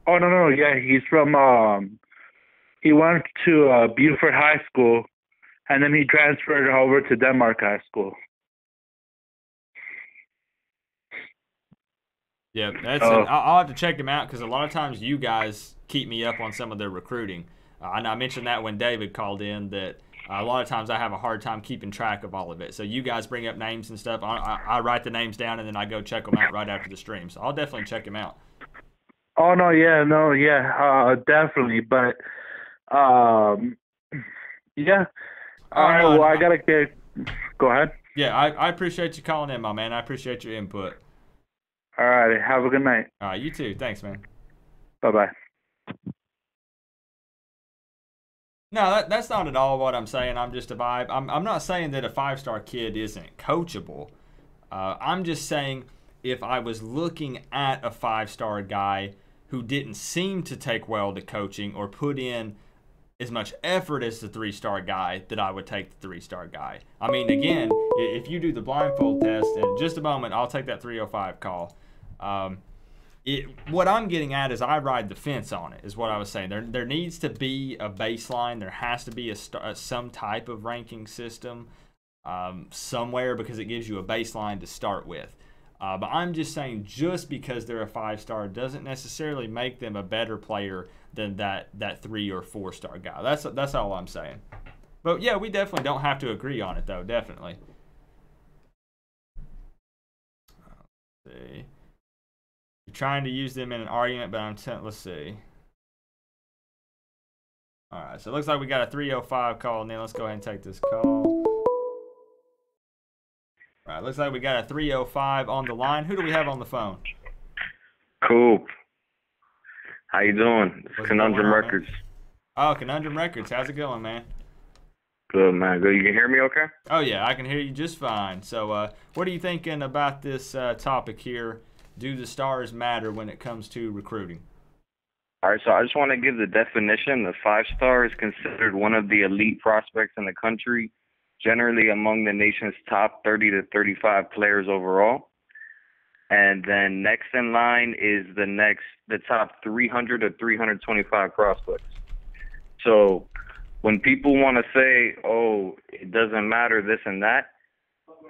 oh no, yeah, he's from he went to Beaufort High School, and then he transferred over to Denmark High School. Yeah, I'll have to check him out, because a lot of times you guys keep me up on some of their recruiting. I mentioned that when David called in, that a lot of times I have a hard time keeping track of all of it. So you guys bring up names and stuff. I write the names down, and then I go check them out right after the stream. So I'll definitely check him out. Oh definitely. But yeah. All right. Well, I gotta get. Go ahead. Yeah, I appreciate you calling in, my man. I appreciate your input. All right. Have a good night. All right, you too. Thanks, man. Bye-bye. No, that's not at all what I'm saying. I'm just a vibe. I'm not saying that a 5-star kid isn't coachable. I'm just saying, if I was looking at a 5-star guy who didn't seem to take well to coaching or put in as much effort as the 3-star guy, that I would take the 3-star guy. I mean, again, if you do the blindfold test, in just a moment, I'll take that 305 call. What I'm getting at is I ride the fence on it, is what I was saying. There needs to be a baseline. There has to be some type of ranking system somewhere, because it gives you a baseline to start with. But I'm just saying, just because they're a 5-star doesn't necessarily make them a better player than that 3 or 4-star guy. That's all I'm saying. But yeah, we definitely don't have to agree on it, though. Definitely. Let's see. You're trying to use them in an argument, but let's see. All right, so it looks like we got a 305 call, and then let's go ahead and take this call. All right, looks like we got a 305 on the line. Who do we have on the phone? Coop. How you doing? It's Conundrum Records. Man? Oh, Conundrum Records. How's it going, man? Good, man. Good. You can hear me okay? Oh, yeah, I can hear you just fine. So what are you thinking about this topic here? Do the stars matter when it comes to recruiting? All right, so I just want to give the definition. The 5-star is considered one of the elite prospects in the country, generally among the nation's top 30 to 35 players overall. And then next in line is the top 300 to 325 prospects. So when people want to say, oh, it doesn't matter this and that,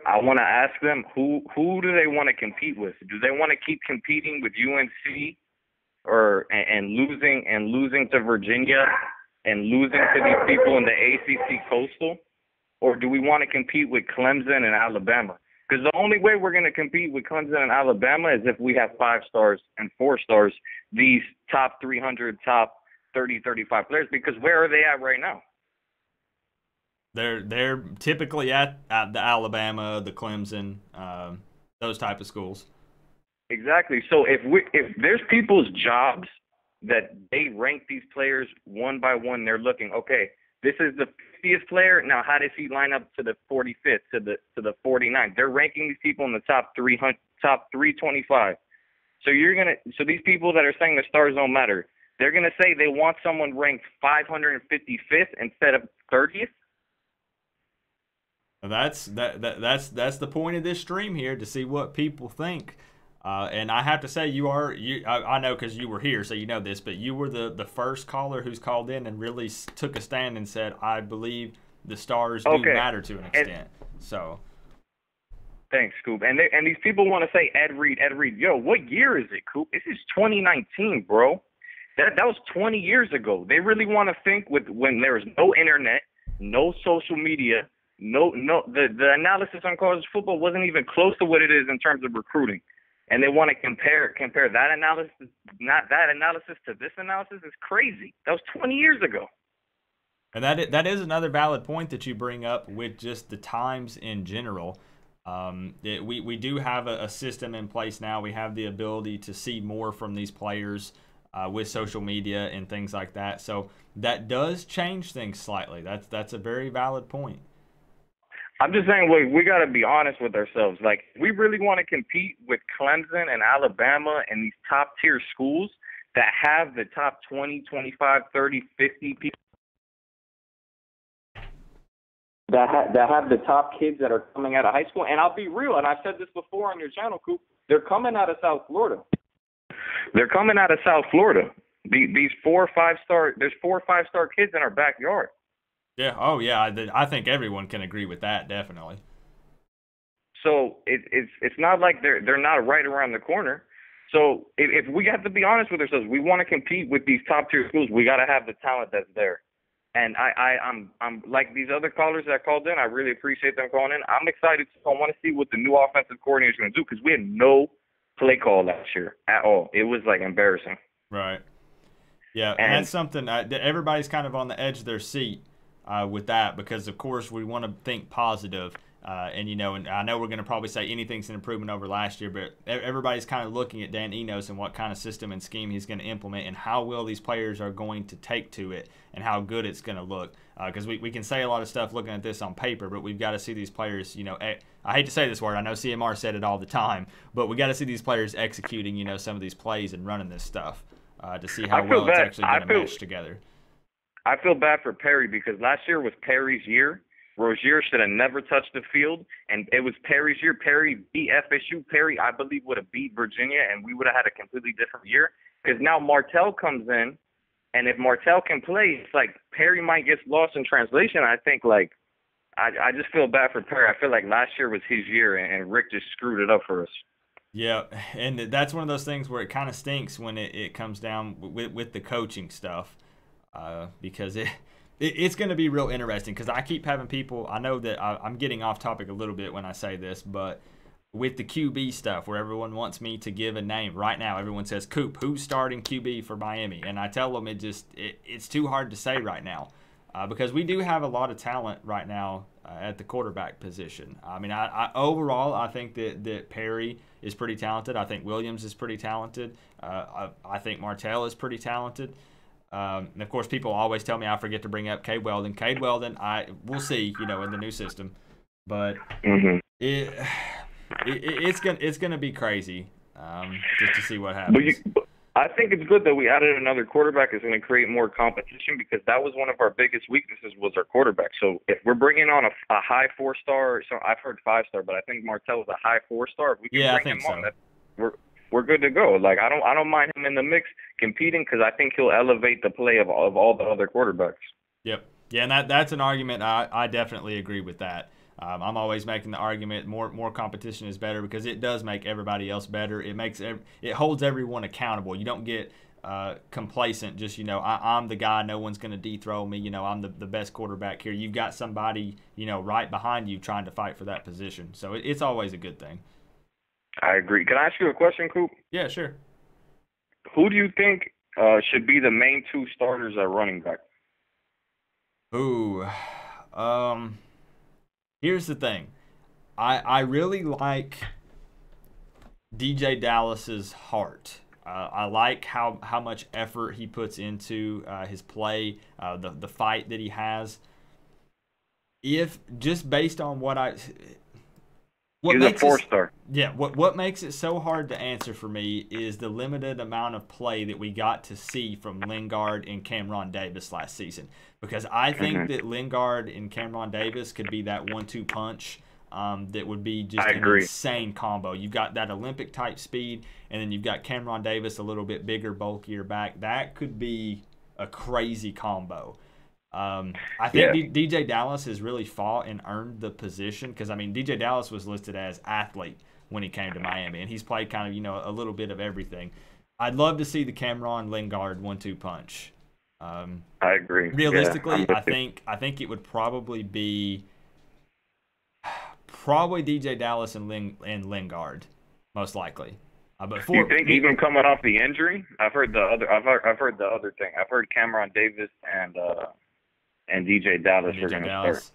I want to ask them, who do they want to compete with? Do they want to keep competing with UNC and losing to Virginia and losing to these people in the ACC Coastal? Or do we want to compete with Clemson and Alabama? Because the only way we're going to compete with Clemson and Alabama is if we have 5-stars and 4-stars, these top 300, top 30, 35 players, because where are they at right now? They're typically at the Alabama, the Clemson, those type of schools. Exactly. So if there's people's jobs that they rank these players one by one, they're looking, okay, this is the 50th player. Now, how does he line up to the 45th, to the 49th? They're ranking these people in the top 300, top 325. So these people that are saying the stars don't matter, they're gonna say they want someone ranked 555th instead of 30th. That's the point of this stream here, to see what people think. And I have to say, I know because you were here, so you know this, but you were the first caller who's called in and really took a stand and said, I believe the stars do matter to an extent. So thanks, Coop. And these people want to say Ed Reed. Yo, what year is it, Coop? This is 2019, bro. That was 20 years ago. They really want to think when there was no internet, no social media, the analysis on college football wasn't even close to what it is in terms of recruiting. And they want to compare that analysis, not that analysis, to this analysis is crazy. That was 20 years ago. And that is another valid point that you bring up with just the times in general. We do have a system in place now. We have the ability to see more from these players with social media and things like that. So that does change things slightly. That's a very valid point. I'm just saying, we got to be honest with ourselves. Like, we really want to compete with Clemson and Alabama and these top-tier schools that have the top 20, 25, 30, 50 people that have the top kids that are coming out of high school. And I'll be real, and I've said this before on your channel, Coop, they're coming out of South Florida. They're coming out of South Florida. These 4 or 5-star, there's 4 or 5-star kids in our backyard. Yeah. Oh, yeah. I think everyone can agree with that. Definitely. So it's not like they're not right around the corner. So if we have to be honest with ourselves, we want to compete with these top tier schools. We got to have the talent that's there. And I'm like these other callers that called in. I really appreciate them calling in. I'm excited. I want to see what the new offensive coordinator is going to do, because we had no play call last year at all. It was like embarrassing. Right. Yeah, and that's something that everybody's kind of on the edge of their seat with that, because of course we want to think positive, and I know we're going to probably say anything's an improvement over last year, but everybody's kind of looking at Dan Enos and what kind of system and scheme he's going to implement, and how well these players are going to take to it, and how good it's going to look. Because we can say a lot of stuff looking at this on paper, but we've got to see these players. I hate to say this word. I know CMR said it all the time, but we got to see these players executing some of these plays and running this stuff to see how well it's actually going to mesh together. I feel bad for Perry, because last year was Perry's year. Rozier should have never touched the field, and it was Perry's year. Perry beat FSU. Perry, I believe, would have beat Virginia, and we would have had a completely different year. Because now Martell comes in, and if Martell can play, it's like Perry might get lost in translation. I think, I just feel bad for Perry. I feel like last year was his year, and Rick just screwed it up for us. Yeah, and that's one of those things where it kind of stinks when it comes down with the coaching stuff, because it's going to be real interesting, because I keep having people, I know that I'm getting off topic a little bit when I say this, but with the QB stuff, where everyone wants me to give a name right now, everyone says, Coop, who's starting QB for Miami? And I tell them it's too hard to say right now, because we do have a lot of talent right now at the quarterback position. I mean, overall, I think that Perry is pretty talented. I think Williams is pretty talented. I think Martell is pretty talented. And of course, people always tell me I forget to bring up Cade Weldon. Cade Weldon, we'll see, in the new system, but it's gonna be crazy just to see what happens. I think it's good that we added another quarterback. It's going to create more competition, because that was one of our biggest weaknesses, was our quarterback. So if we're bringing on a high 4-star, so I've heard 5-star, but I think Martell was a high 4-star. If we can bring him on, we're good to go. Like, I don't mind him in the mix competing, because I think he'll elevate the play of all the other quarterbacks. Yep. Yeah, and that's an argument. I definitely agree with that. I'm always making the argument more competition is better, because it does make everybody else better. It holds everyone accountable. You don't get complacent. Just I'm the guy. No one's going to dethrone me. I'm the best quarterback here. You've got somebody right behind you trying to fight for that position. So it's always a good thing. I agree. Can I ask you a question, Coop? Yeah, sure. Who do you think should be the main 2 starters at running back? Ooh, here's the thing. I really like DJ Dallas's heart. I like how much effort he puts into his play, the fight that he has. If just based on he's a 4-star. Yeah, what makes it so hard to answer for me is the limited amount of play that we got to see from Lingard and Cameron Davis last season. Because I think that Lingard and Cameron Davis could be that 1-2 punch that would be just an insane combo. You've got that Olympic-type speed, and then you've got Cameron Davis a little bit bigger, bulkier back. That could be a crazy combo. I think DJ Dallas has really fought and earned the position, because DJ Dallas was listed as athlete when he came to Miami, and he's played kind of a little bit of everything. I'd love to see the Cameron Lingard 1-2 punch. I agree. Realistically, I think it would probably be probably DJ Dallas and Lingard, most likely. But Do you think even coming off the injury? I've heard the other. I've heard the other thing. I've heard Cameron Davis and DJ Dallas are going to start.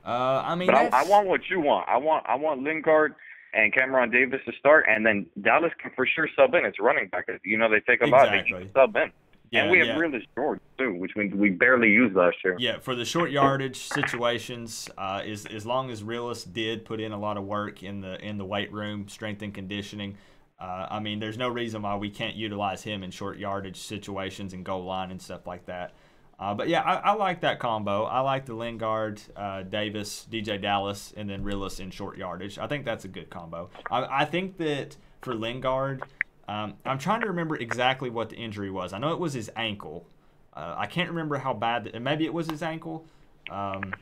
I mean, but I want what you want. I want Lingard and Cameron Davis to start, and then Dallas can for sure sub in. It's running back. You know, they take a lot. They can sub in. Yeah, and we have Realist George too, which we barely used last year. Yeah, for the short yardage situations, as long as Realist did put in a lot of work in the weight room, strength and conditioning. I mean, there's no reason why we can't utilize him in short yardage situations and goal line and stuff like that. But yeah, I like that combo. I like the Lingard, Davis, DJ Dallas, and then Realist in short yardage. I think that's a good combo. I think that for Lingard, I'm trying to remember exactly what the injury was. I know it was his ankle. I can't remember how bad. Maybe it was his ankle. I'm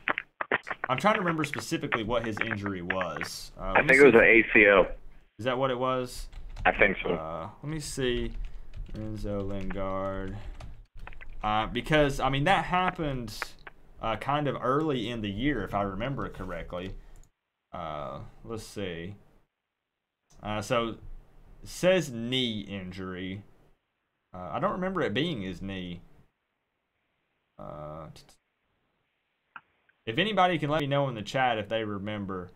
trying to remember specifically what his injury was. I think it was an ACL. Is that what it was? I think so. Let me see. Enzo Lingard. Because, I mean, that happened kind of early in the year, if I remember it correctly. Let's see. So, it says knee injury. I don't remember it being his knee. If anybody can let me know in the chat if they remember.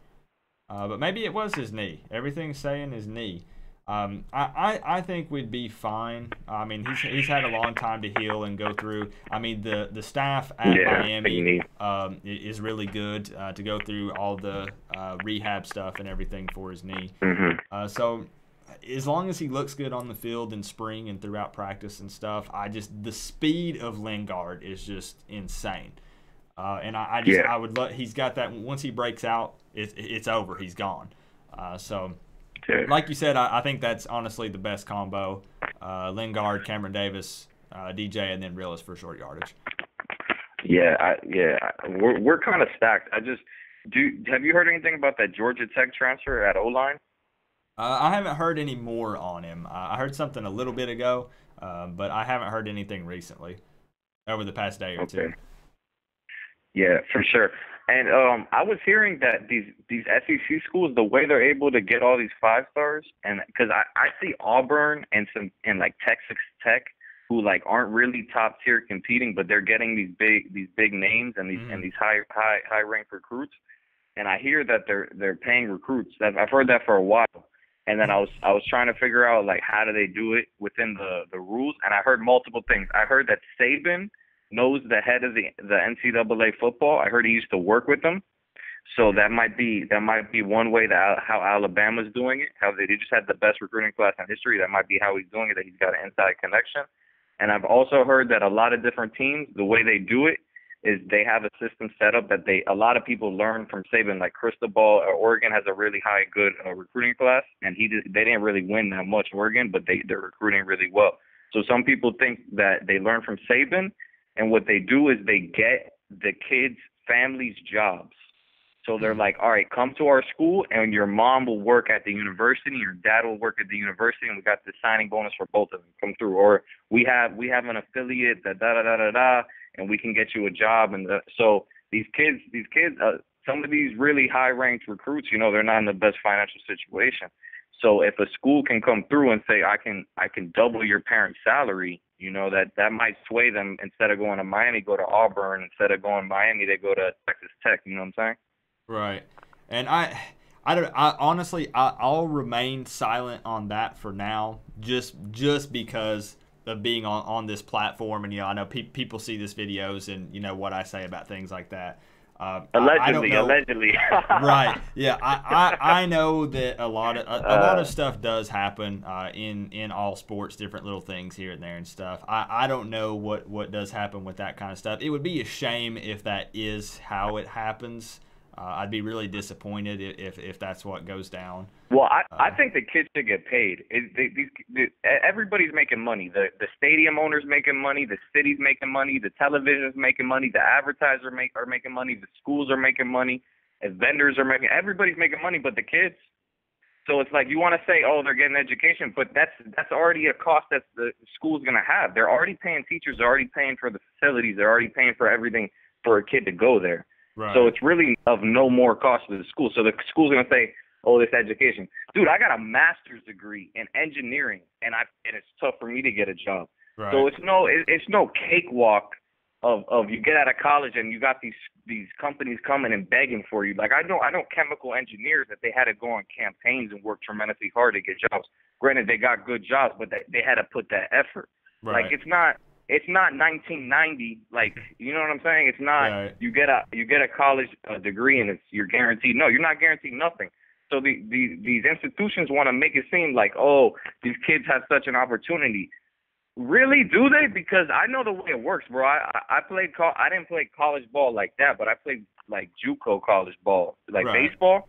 But maybe it was his knee. Everything's saying his knee. I think we'd be fine. I mean, he's had a long time to heal and go through. I mean, the staff at Miami is really good to go through all the rehab stuff and everything for his knee. Mm-hmm. So as long as he looks good on the field in spring and throughout practice and stuff, the speed of Lingard is just insane. And I would let, he's got that once he breaks out, it's over. He's gone. So. Like you said, I think that's honestly the best combo. Lingard, Cameron Davis, DJ, and then Realist for short yardage. We're kind of stacked. Have you heard anything about that Georgia Tech transfer at O-line? I haven't heard any more on him. I heard something a little bit ago, but I haven't heard anything recently over the past day or two. Yeah, for sure. And I was hearing that these SEC schools, the way they're able to get all these 5-stars, and because I see Auburn and like Texas Tech, who like aren't really top tier competing, but they're getting these big names and these high ranked recruits. And I hear that they're paying recruits. I've heard that for a while. And then I was trying to figure out like how do they do it within the rules. And I heard multiple things. I heard that Saban knows the head of the NCAA football. I heard he used to work with them. So that might be one way how Alabama's doing it, how they just had the best recruiting class in history. That might be how he's doing it, that he's got an inside connection. And I've also heard that a lot of different teams, the way they do it is they have a system set up that a lot of people learn from Saban, like Cristobal. Oregon has a really good recruiting class, and they didn't really win that much, Oregon, but they're recruiting really well. So some people think that they learn from Saban, and what they do is they get the kids' families' jobs. So they're like, all right, come to our school, and your mom will work at the university, your dad will work at the university, and we got the signing bonus for both of them. Come through, or we have an affiliate and we can get you a job. And so these kids, some of these really high-ranked recruits, they're not in the best financial situation. So if a school can come through and say, I can double your parent's salary, that might sway them. Instead of going to Miami, go to Auburn. Instead of going to Miami, they go to Texas Tech. You know what I'm saying? Right. And I'll remain silent on that for now, just because of being on this platform. And, I know people see these videos and, what I say about things like that. Allegedly. Right. Yeah. I know that a lot of stuff does happen in all sports, different little things here and there and stuff. I don't know what does happen with that kind of stuff. It would be a shame if that is how it happens. I'd be really disappointed if that's what goes down. Well, I think the kids should get paid. Everybody's making money. The stadium owners making money. The city's making money. The television's making money. The advertisers are making money. The schools are making money. And vendors are making. Everybody's making money, but the kids. So it's like you want to say, oh, they're getting education, but that's already a cost that the school's going to have. They're already paying teachers. They're already paying for the facilities. They're already paying for everything for a kid to go there. Right. So it's really of no more cost to the school. So the school's going to say, oh, this education. Dude, I got a master's degree in engineering, and it's tough for me to get a job. Right. So it's no cakewalk of you get out of college and you got these companies coming and begging for you. Like I know chemical engineers that they had to go on campaigns and work tremendously hard to get jobs. Granted, they got good jobs, but they had to put that effort. Right. Like it's not 1990. Like, you know what I'm saying? It's not right. you get a college degree and you're guaranteed. No, you're not guaranteed nothing. So these institutions want to make it seem like, oh, these kids have such an opportunity. Really, do they? Because I know the way it works, bro. I didn't play college ball like that, but I played like JUCO college ball, like right. baseball.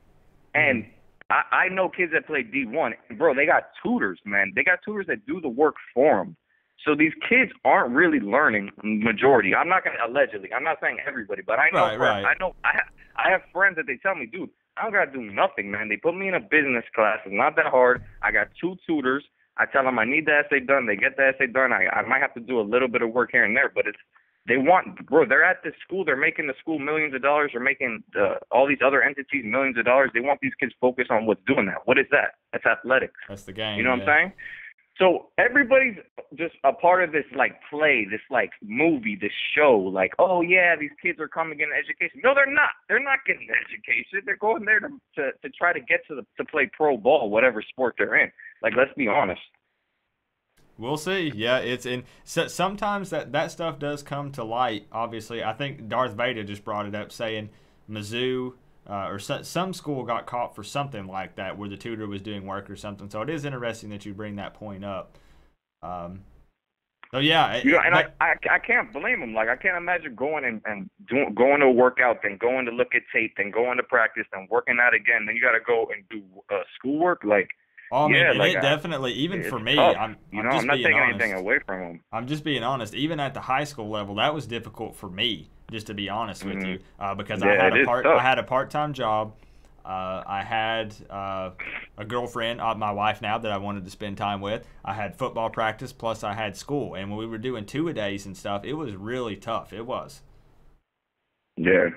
And I know kids that play D1. Bro, they got tutors, man. They got tutors that do the work for them. So these kids aren't really learning, majority. I'm not going to allegedly. I'm not saying everybody, but I know right. I have friends that they tell me, dude, I don't got to do nothing, man. They put me in a business class. It's not that hard. I got 2 tutors. I tell them I need the essay done. They get the essay done. I might have to do a little bit of work here and there, but they're at this school. They're making the school millions of dollars. They're making all these other entities millions of dollars. They want these kids focused on what's doing that. What is that? That's athletics. That's the game. You know what I'm saying? So everybody's just a part of this like play, this like movie, this show. Like, oh yeah, these kids are coming getting education. No, they're not. They're not getting education. They're going there to try to get to play pro ball, whatever sport they're in. Like, let's be honest. We'll see. Yeah, it's in. So sometimes that stuff does come to light. Obviously, I think Darth Vader just brought it up, saying Mizzou or some school got caught for something like that, where the tutor was doing work or something. So it is interesting that you bring that point up. So yeah, I can't blame them. Like, I can't imagine going going to a workout, then going to look at tape, then going to practice, then working out again, then you got to go and do schoolwork. Like. Oh, I mean, yeah, it definitely, even for me, tough. I'm not just being taking honest. anything away from them. I'm just being honest. Even at the high school level, that was difficult for me, just to be honest with you, because I had a part-time job. I had a girlfriend, my wife now, that I wanted to spend time with. I had football practice, plus I had school. And when we were doing 2-a-days and stuff, it was really tough. It was. Yeah.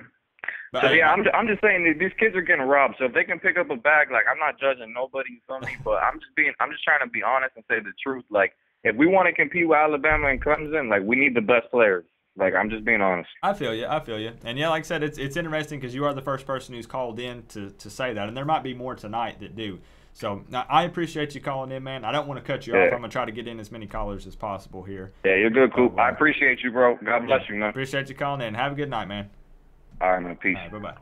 But so yeah, I'm just saying that these kids are getting robbed. So if they can pick up a bag, like, I'm not judging nobody, you feel me? But I'm just trying to be honest and say the truth. Like, if we want to compete with Alabama and Clemson, like, we need the best players. Like, I'm just being honest. I feel you. And yeah, like I said, it's interesting because you are the first person who's called in to say that, and there might be more tonight that do. So I appreciate you calling in, man. I don't want to cut you off. I'm gonna try to get in as many callers as possible here. Yeah, you're good, Coop. I appreciate you, bro. God bless you, man. Appreciate you calling in. Have a good night, man. All right, man. Peace. All right, bye-bye.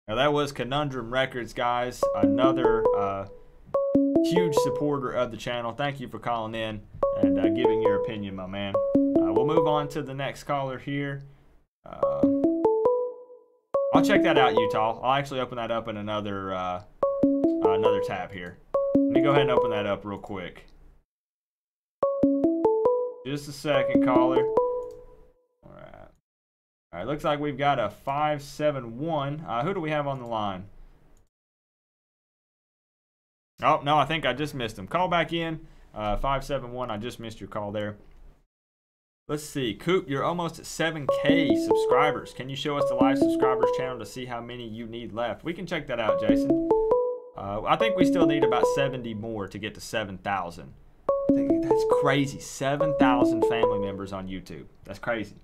Now, that was Conundrum Records, guys. Another huge supporter of the channel. Thank you for calling in and giving your opinion, my man. We'll move on to the next caller here. I'll check that out, Utah. I'll actually open that up in another tab here. Let me go ahead and open that up real quick. Just a second, caller. All right, looks like we've got a 571. Who do we have on the line? Oh, no, I think I just missed him. Call back in. 571, I just missed your call there. Let's see. Coop, you're almost at 7K subscribers. Can you show us the live subscribers channel to see how many you need left? We can check that out, Jason. I think we still need about 70 more to get to 7,000. That's crazy. 7,000 family members on YouTube. That's crazy.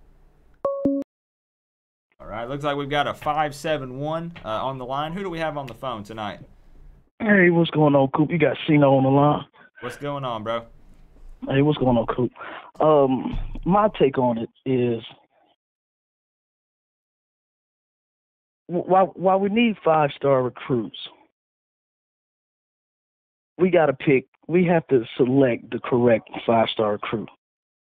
All right, looks like we've got a 571 on the line. Who do we have on the phone tonight? Hey, what's going on, Coop? You got Cino on the line. What's going on, bro? Hey, what's going on, Coop? My take on it is, while we need 5-star recruits, we have to select the correct 5-star recruit.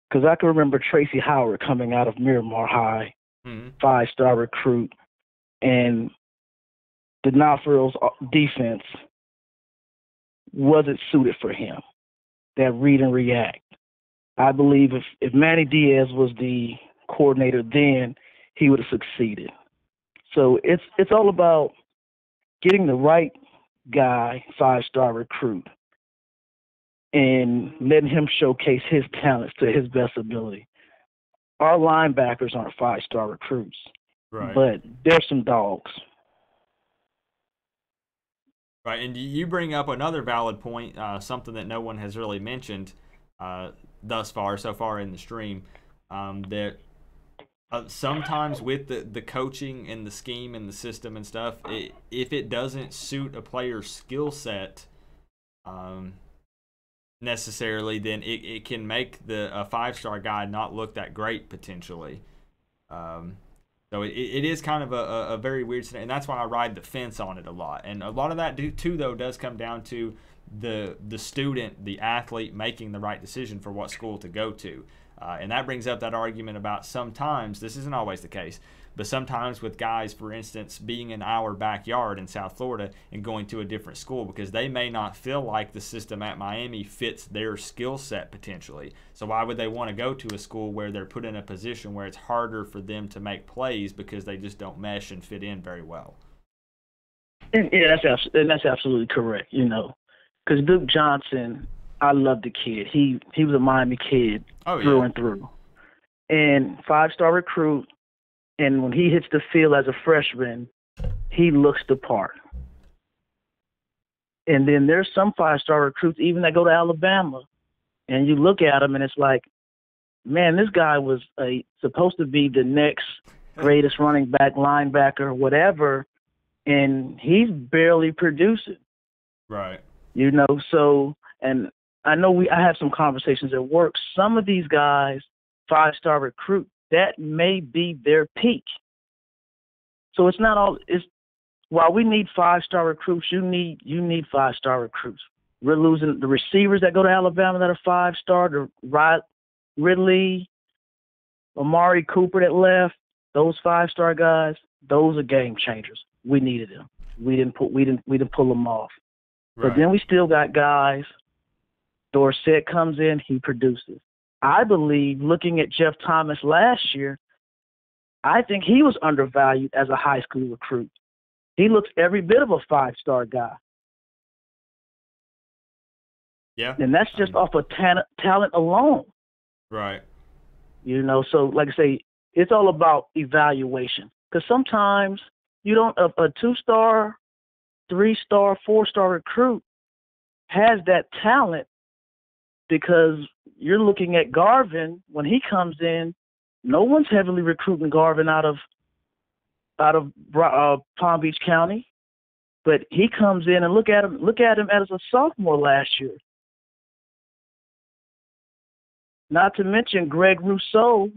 Because I can remember Tracy Howard coming out of Miramar High, 5-star recruit, and the Knoxville's defense wasn't suited for him. That read and react. I believe if Manny Diaz was the coordinator then, he would have succeeded. So it's all about getting the right guy, 5-star recruit, and letting him showcase his talents to his best ability. Our linebackers aren't 5-star recruits. Right. but there's some dogs. Right, and you bring up another valid point, something that no one has really mentioned so far in the stream, that sometimes with the coaching and the scheme and the system and stuff, if it doesn't suit a player's skill set necessarily, then it can make a 5-star guy not look that great potentially. So it is kind of a very weird scenario, and that's why I ride the fence on it a lot. And a lot of that too, though, does come down to the student, the athlete, making the right decision for what school to go to. And that brings up that argument about sometimes, this isn't always the case, but sometimes with guys, for instance, being in our backyard in South Florida and going to a different school because they may not feel like the system at Miami fits their skill set potentially. So why would they want to go to a school where they're put in a position where it's harder for them to make plays because they just don't mesh and fit in very well? And yeah, that's absolutely correct. Because Duke Johnson, I love the kid. He was a Miami kid through and through, and 5-star recruit. And when he hits the field as a freshman, he looks the part. And then there's some 5-star recruits even that go to Alabama, and you look at him and it's like, man, this guy was supposed to be the next greatest running back, linebacker, whatever, and he's barely producing. Right. So, and I know I have some conversations at work. Some of these guys, 5-star recruit, that may be their peak. So it's not all. While we need 5-star recruits, you need 5-star recruits. We're losing the receivers that go to Alabama that are 5-star. The Ridley, Amari Cooper that left. Those 5-star guys, those are game changers. We needed them. We didn't pull them off. Right. But then we still got guys. Dorsett comes in, he produces. I believe, looking at Jeff Thomas last year, I think he was undervalued as a high school recruit. He looks every bit of a 5-star guy. Yeah. And that's just off of talent alone. Right. So like I say, it's all about evaluation. Because sometimes you don't, a 2-star, 3-star, 4-star recruit has that talent, because you're looking at Garvin when he comes in. No one's heavily recruiting Garvin out of Palm Beach County, but he comes in and look at him as a sophomore last year. Not to mention Greg Rousseau,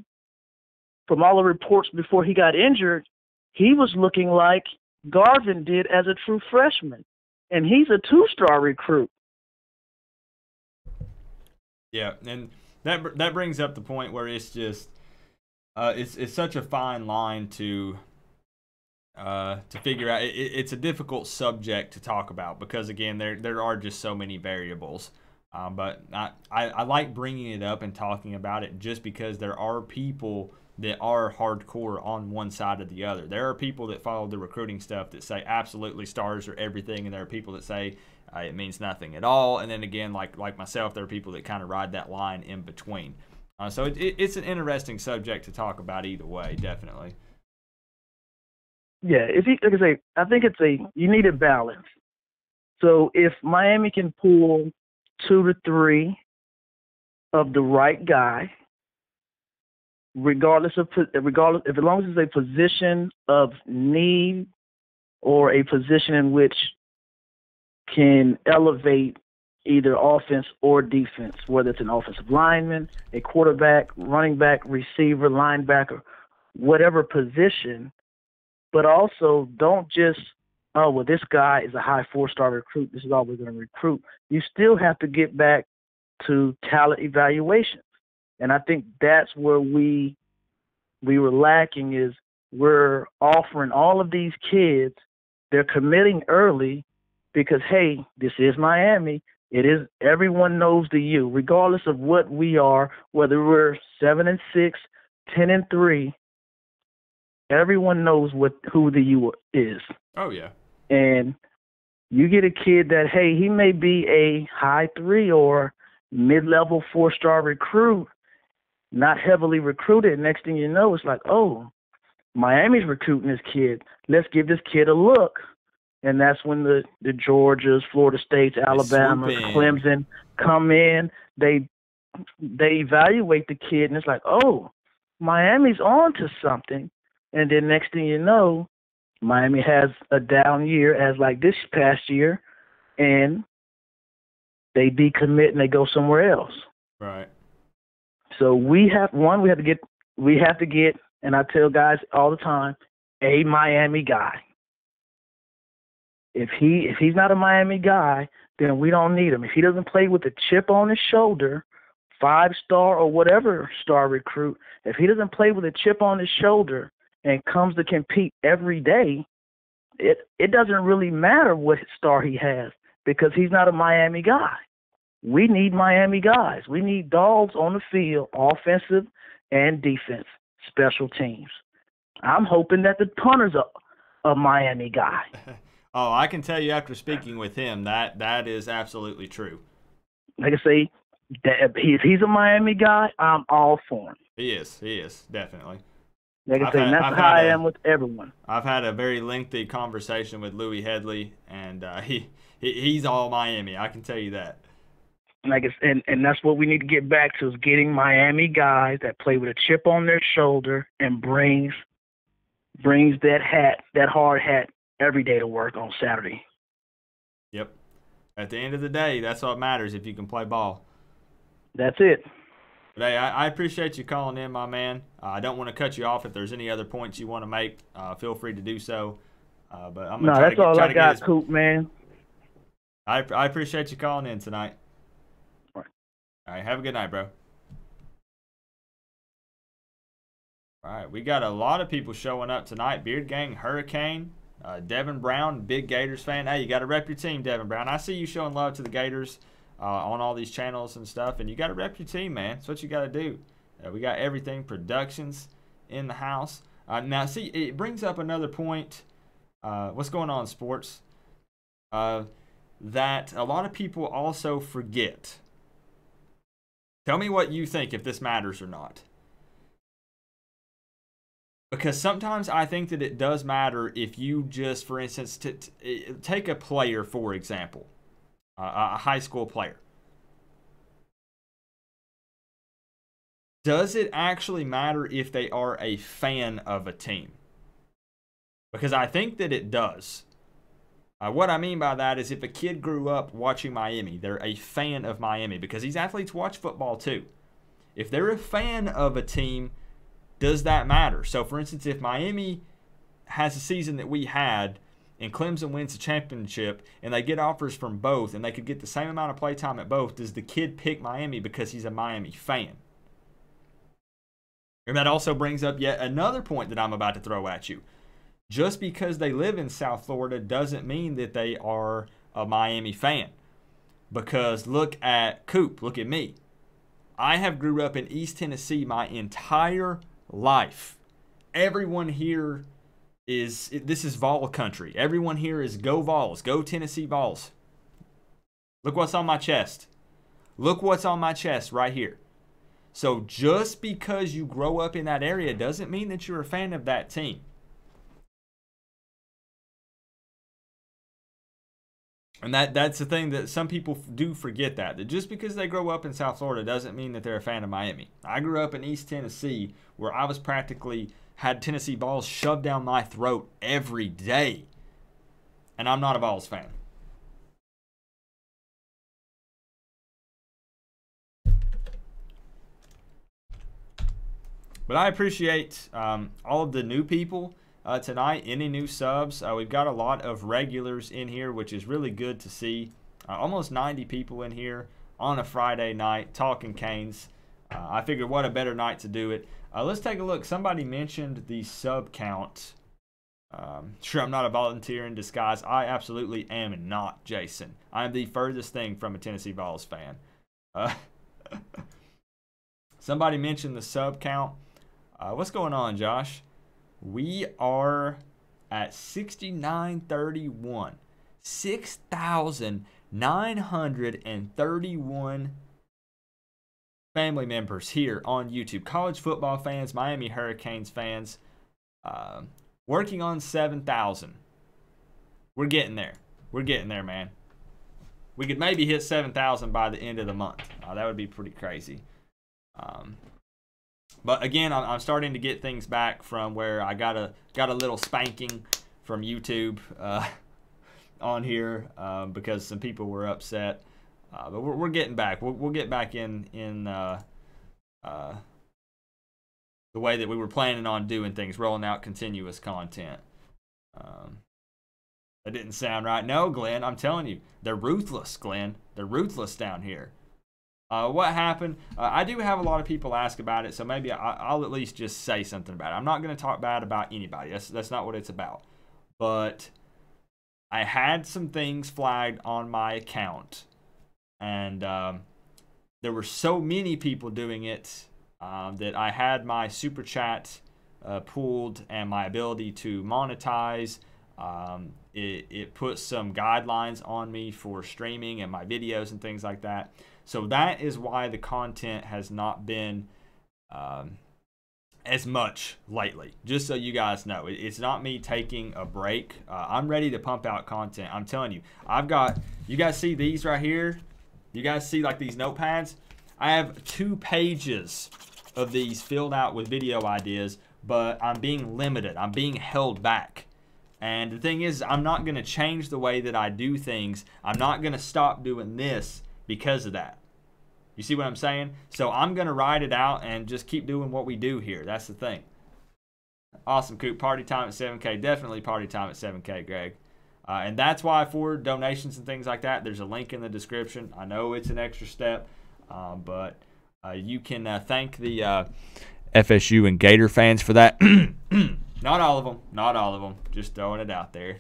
from all the reports before he got injured, he was looking like Garvin did as a true freshman, and he's a 2-star recruit. Yeah, and that brings up the point where it's just it's such a fine line to figure out. It's a difficult subject to talk about because again there are just so many variables. But I like bringing it up and talking about it just because there are people that are hardcore on one side or the other. There are people that follow the recruiting stuff that say absolutely stars are everything, and there are people that say it means nothing at all. And then again, like myself, there are people that kind of ride that line in between. So it's an interesting subject to talk about either way, definitely. Yeah, like I say, I think you need a balance. So if Miami can pull 2 to 3 of the right guy, regardless as long as it's a position of need or a position in which can elevate either offense or defense, whether it's an offensive lineman, a quarterback, running back, receiver, linebacker, whatever position, but also don't just, this guy is a high 4-star recruit, this is all we're going to recruit. You still have to get back to talent evaluations. And I think that's where we were lacking, is we're offering all of these kids, they're committing early because, hey, this is Miami. It is, everyone knows the U, regardless of what we are, whether we're 7-6, 10-3, everyone knows who the U is. Oh, yeah. And you get a kid that, hey, he may be a high 3 or mid-level 4-star recruit, not heavily recruited. Next thing you know, it's like, oh, Miami's recruiting this kid. Let's give this kid a look. And that's when the Georgias, Florida States, Alabama, Clemson come in. They evaluate the kid, and it's like, oh, Miami's on to something. And then next thing you know, Miami has a down year as like this past year, and they decommit and they go somewhere else. Right. So we have to get, and I tell guys all the time, a Miami guy. If he's not a Miami guy, then we don't need him. If he doesn't play with a chip on his shoulder, 5-star or whatever star recruit, if he doesn't play with a chip on his shoulder and comes to compete every day, it doesn't really matter what star he has because he's not a Miami guy. We need Miami guys. We need dogs on the field, offensive and defense, special teams. I'm hoping that the punter's a Miami guy. Oh, I can tell you after speaking with him that is absolutely true. Like I say, if he's a Miami guy, I'm all for him. He is, definitely. Like I say, that's how I am with everyone. I've had a very lengthy conversation with Louis Headley, and he's all Miami. I can tell you that. And that's what we need to get back to is getting Miami guys that play with a chip on their shoulder and brings that hard hat every day to work on Saturday. Yep. At the end of the day, that's what matters if you can play ball. That's it. But hey, I appreciate you calling in, my man. I don't want to cut you off. If there's any other points you want to make, feel free to do so. But I'm gonna that's all I got, Coop, man. I appreciate you calling in tonight. All right, have a good night, bro. All right, we got a lot of people showing up tonight. Beard Gang, Hurricane, Devin Brown, big Gators fan. Hey, you got to rep your team, Devin Brown. I see you showing love to the Gators on all these channels and stuff, and you got to rep your team, man. That's what you got to do. We got Everything Productions in the house. Now, see, it brings up another point. What's going on, sports? That a lot of people also forget. Tell me what you think, if this matters or not. Because sometimes I think that it does matter if you just, for instance, take a player, for example, a high school player. Does it actually matter if they are a fan of a team? Because I think that it does. What I mean by that is if a kid grew up watching Miami, they're a fan of Miami because these athletes watch football too. If they're a fan of a team, does that matter? So, for instance, if Miami has a season that we had and Clemson wins the championship and they get offers from both and they could get the same amount of play time at both, does the kid pick Miami because he's a Miami fan? And that also brings up yet another point that I'm about to throw at you. Just because they live in South Florida doesn't mean that they are a Miami fan. Because look at Coop, look at me. I have grew up in East Tennessee my entire life. Everyone here this is Vol country. Everyone here is go Vols, go Tennessee Vols. Look what's on my chest. Look what's on my chest right here. So just because you grow up in that area doesn't mean that you're a fan of that team. And that's the thing that some people do forget, that just because they grow up in South Florida doesn't mean that they're a fan of Miami. I grew up in East Tennessee where I was practically had Tennessee Vols shoved down my throat every day. And I'm not a Vols fan. But I appreciate all of the new people tonight, any new subs. We've got a lot of regulars in here, which is really good to see. Almost 90 people in here on a Friday night talking Canes. I figured what a better night to do it. Let's take a look. Somebody mentioned the sub count. Sure, I'm not a volunteer in disguise. I absolutely am not, Jason. I am the furthest thing from a Tennessee Vols fan. Somebody mentioned the sub count. What's going on, Josh? We are at 6,931. 6,931 family members here on YouTube. College football fans, Miami Hurricanes fans. Working on 7,000. We're getting there. We're getting there, man. We could maybe hit 7,000 by the end of the month. That would be pretty crazy. But again, I'm starting to get things back from where I got a little spanking from YouTube on here because some people were upset. But we're getting back. We'll get back in the way that we were planning on doing things, rolling out continuous content. That didn't sound right. No, Glenn, I'm telling you, they're ruthless, Glenn. They're ruthless down here. What happened? I do have a lot of people ask about it, so maybe I'll at least just say something about it. I'm not going to talk bad about anybody. That's not what it's about. But I had some things flagged on my account, and there were so many people doing it that I had my super chat pulled and my ability to monetize. It put some guidelines on me for streaming and my videos and things like that. So that is why the content has not been as much lately. Just so you guys know, it's not me taking a break. I'm ready to pump out content. I'm telling you, you guys see these right here? You guys see like these notepads? I have 2 pages of these filled out with video ideas, but I'm being limited. I'm being held back. And the thing is, I'm not going to change the way that I do things. I'm not going to stop doing this because of that. You see what I'm saying? So I'm going to ride it out and just keep doing what we do here. That's the thing. Awesome, Coop. Party time at 7K. Definitely party time at 7K, Greg. And that's why for donations and things like that, there's a link in the description. I know it's an extra step, but you can thank the FSU and Gator fans for that. Not all of them. Not all of them. Just throwing it out there.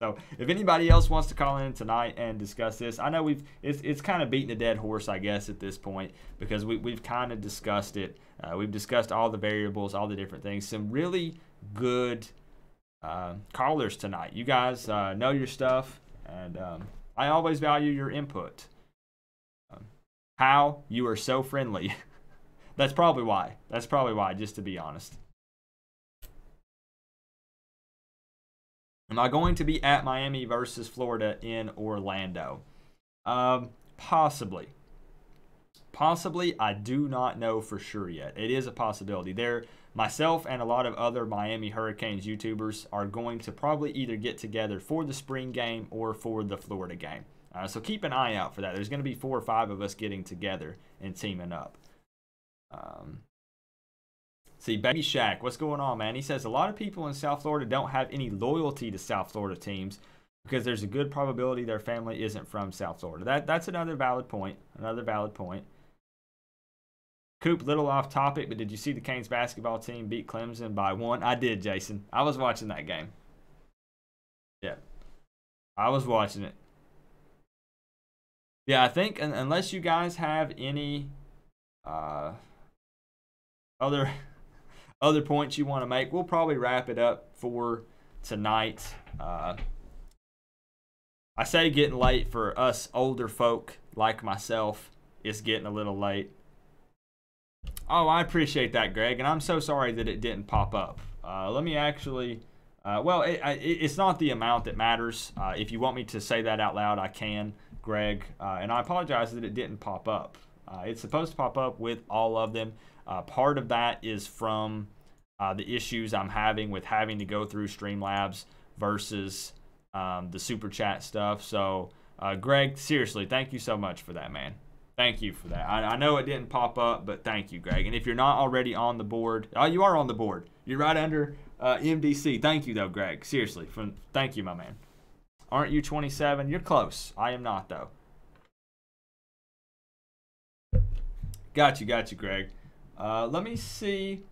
So if anybody else wants to call in tonight and discuss this, I know it's kind of beating a dead horse, I guess, at this point, because we've kind of discussed it. We've discussed all the variables, all the different things. Some really good callers tonight. You guys know your stuff, and I always value your input. How you are so friendly. That's probably why. That's probably why, just to be honest. Am I going to be at Miami versus Florida in Orlando? Possibly. Possibly. I do not know for sure yet. It is a possibility. Myself and a lot of other Miami Hurricanes YouTubers are going to probably either get together for the spring game or for the Florida game. So keep an eye out for that. There's going to be 4 or 5 of us getting together and teaming up. See, Baby Shaq, what's going on, man? He says a lot of people in South Florida don't have any loyalty to South Florida teams because there's a good probability their family isn't from South Florida. That's another valid point. Another valid point. Coop, little off topic, but did you see the Canes basketball team beat Clemson by 1? I did, Jason. I was watching that game. Yeah. I was watching it. Yeah, I think unless you guys have any other points you want to make, we'll probably wrap it up for tonight. I say getting late for us older folk like myself. It's getting a little late. Oh, I appreciate that, Greg, and I'm so sorry that it didn't pop up. Let me actually... it's not the amount that matters. If you want me to say that out loud, I can, Greg. And I apologize that it didn't pop up. It's supposed to pop up with all of them. Part of that is from the issues I'm having with having to go through Streamlabs versus the Super Chat stuff. So, Greg, seriously, thank you so much for that, man. Thank you for that. I know it didn't pop up, but thank you, Greg. And if you're not already on the board, you are on the board. You're right under MDC. Thank you, though, Greg. Seriously, thank you, my man. Aren't you 27? You're close. I am not, though. Got you, Greg. Let me see.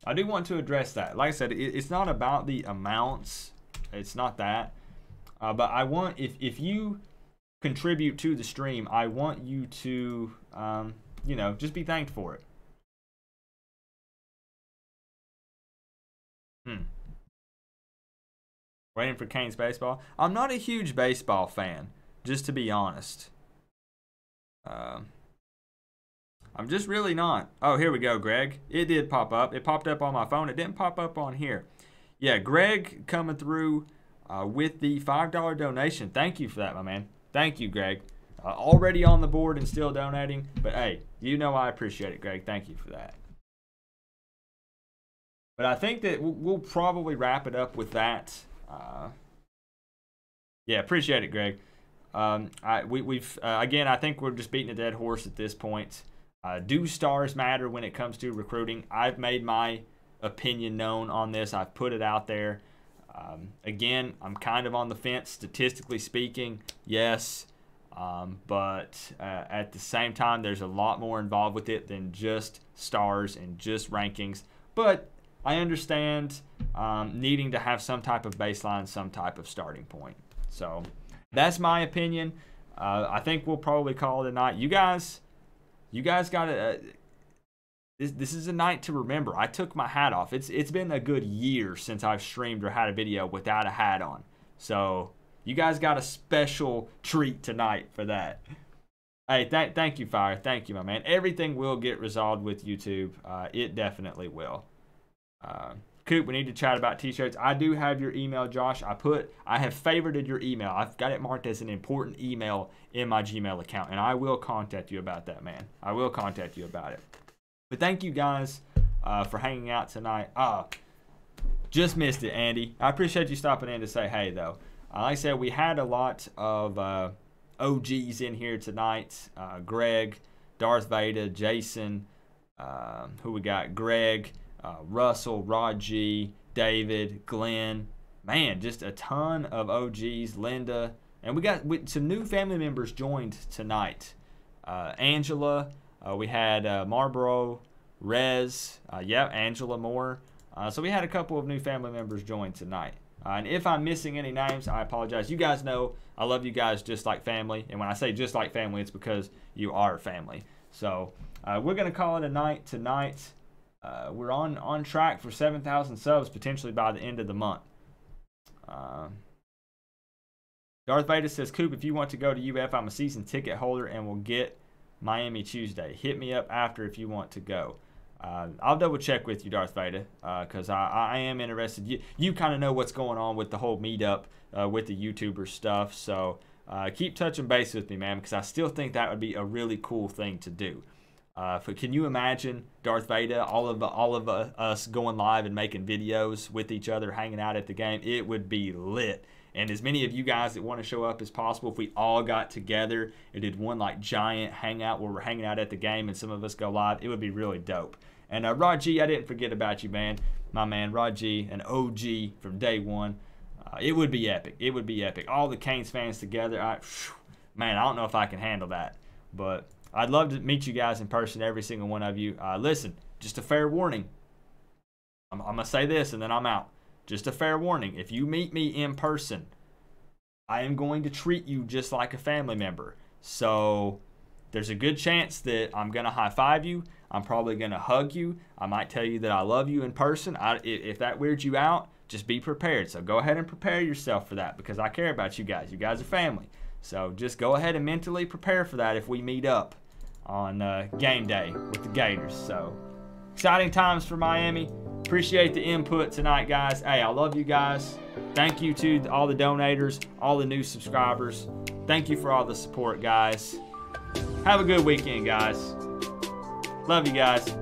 I do want to address that. Like I said, it's not about the amounts. It's not that. But I want, if you contribute to the stream, I want you to, just be thanked for it. Waiting for Canes baseball. I'm not a huge baseball fan, just to be honest. I'm just really not. Oh, here we go, Greg. It did pop up. It popped up on my phone. It didn't pop up on here. Yeah, Greg coming through with the $5 donation. Thank you for that, my man. Thank you, Greg. Already on the board and still donating. But, hey, you know I appreciate it, Greg. Thank you for that. But I think that we'll probably wrap it up with that. Yeah, appreciate it, Greg. Again, I think we're just beating a dead horse at this point. Do stars matter when it comes to recruiting? I've made my opinion known on this. I've put it out there. Again, I'm kind of on the fence. Statistically speaking, yes. But at the same time, there's a lot more involved with it than just stars and just rankings. But I understand needing to have some type of baseline, some type of starting point. So that's my opinion. I think we'll probably call it a night. You guys got to. This is a night to remember. I took my hat off. It's been a good year since I've streamed or had a video without a hat on. So you guys got a special treat tonight for that. Hey, thank you, Fire. Thank you, my man. Everything will get resolved with YouTube. It definitely will. Coop, we need to chat about t-shirts. I do have your email, Josh. I have favorited your email. I've got it marked as an important email in my Gmail account, and I will contact you about that, man. I will contact you about it. But thank you guys for hanging out tonight. Just missed it, Andy. I appreciate you stopping in to say hey, though. Like I said, we had a lot of OGs in here tonight. Greg, Darth Vader, Jason, who we got? Greg, Russell, Rod G, David, Glenn. Man, just a ton of OGs. Linda. And we got some new family members joined tonight. Angela. We had Marlboro, Rez. Angela Moore. So we had a couple of new family members join tonight. And if I'm missing any names, I apologize. You guys know I love you guys just like family. And when I say just like family, it's because you are family. So we're going to call it a night tonight. We're on track for 7,000 subs potentially by the end of the month. Darth Vader says, Coop, if you want to go to UF, I'm a season ticket holder and will get Miami Tuesday. Hit me up after if you want to go. I'll double check with you, Darth Vader, because I am interested. You kind of know what's going on with the whole meetup with the YouTuber stuff. So keep touching base with me, man, because I still think that would be a really cool thing to do. Can you imagine Darth Vader, all of us going live and making videos with each other, hanging out at the game? It would be lit. And as many of you guys that want to show up as possible, if we all got together and did one like giant hangout where we're hanging out at the game and some of us go live, it would be really dope. And Rod G, I didn't forget about you, man. My man, Rod G, an OG from day one. It would be epic. It would be epic. All the Canes fans together. Man, I don't know if I can handle that. But I'd love to meet you guys in person, every single one of you. Listen, just a fair warning. I'm going to say this and then I'm out. Just a fair warning. If you meet me in person, I am going to treat you just like a family member. So there's a good chance that I'm going to high-five you. I'm probably going to hug you. I might tell you that I love you in person. If that weirds you out, just be prepared. So go ahead and prepare yourself for that because I care about you guys. You guys are family. So just go ahead and mentally prepare for that if we meet up on game day with the Gators. So exciting times for Miami. Appreciate the input tonight, guys. Hey, I love you guys. Thank you to all the donators, all the new subscribers. Thank you for all the support, guys. Have a good weekend, guys. Love you guys.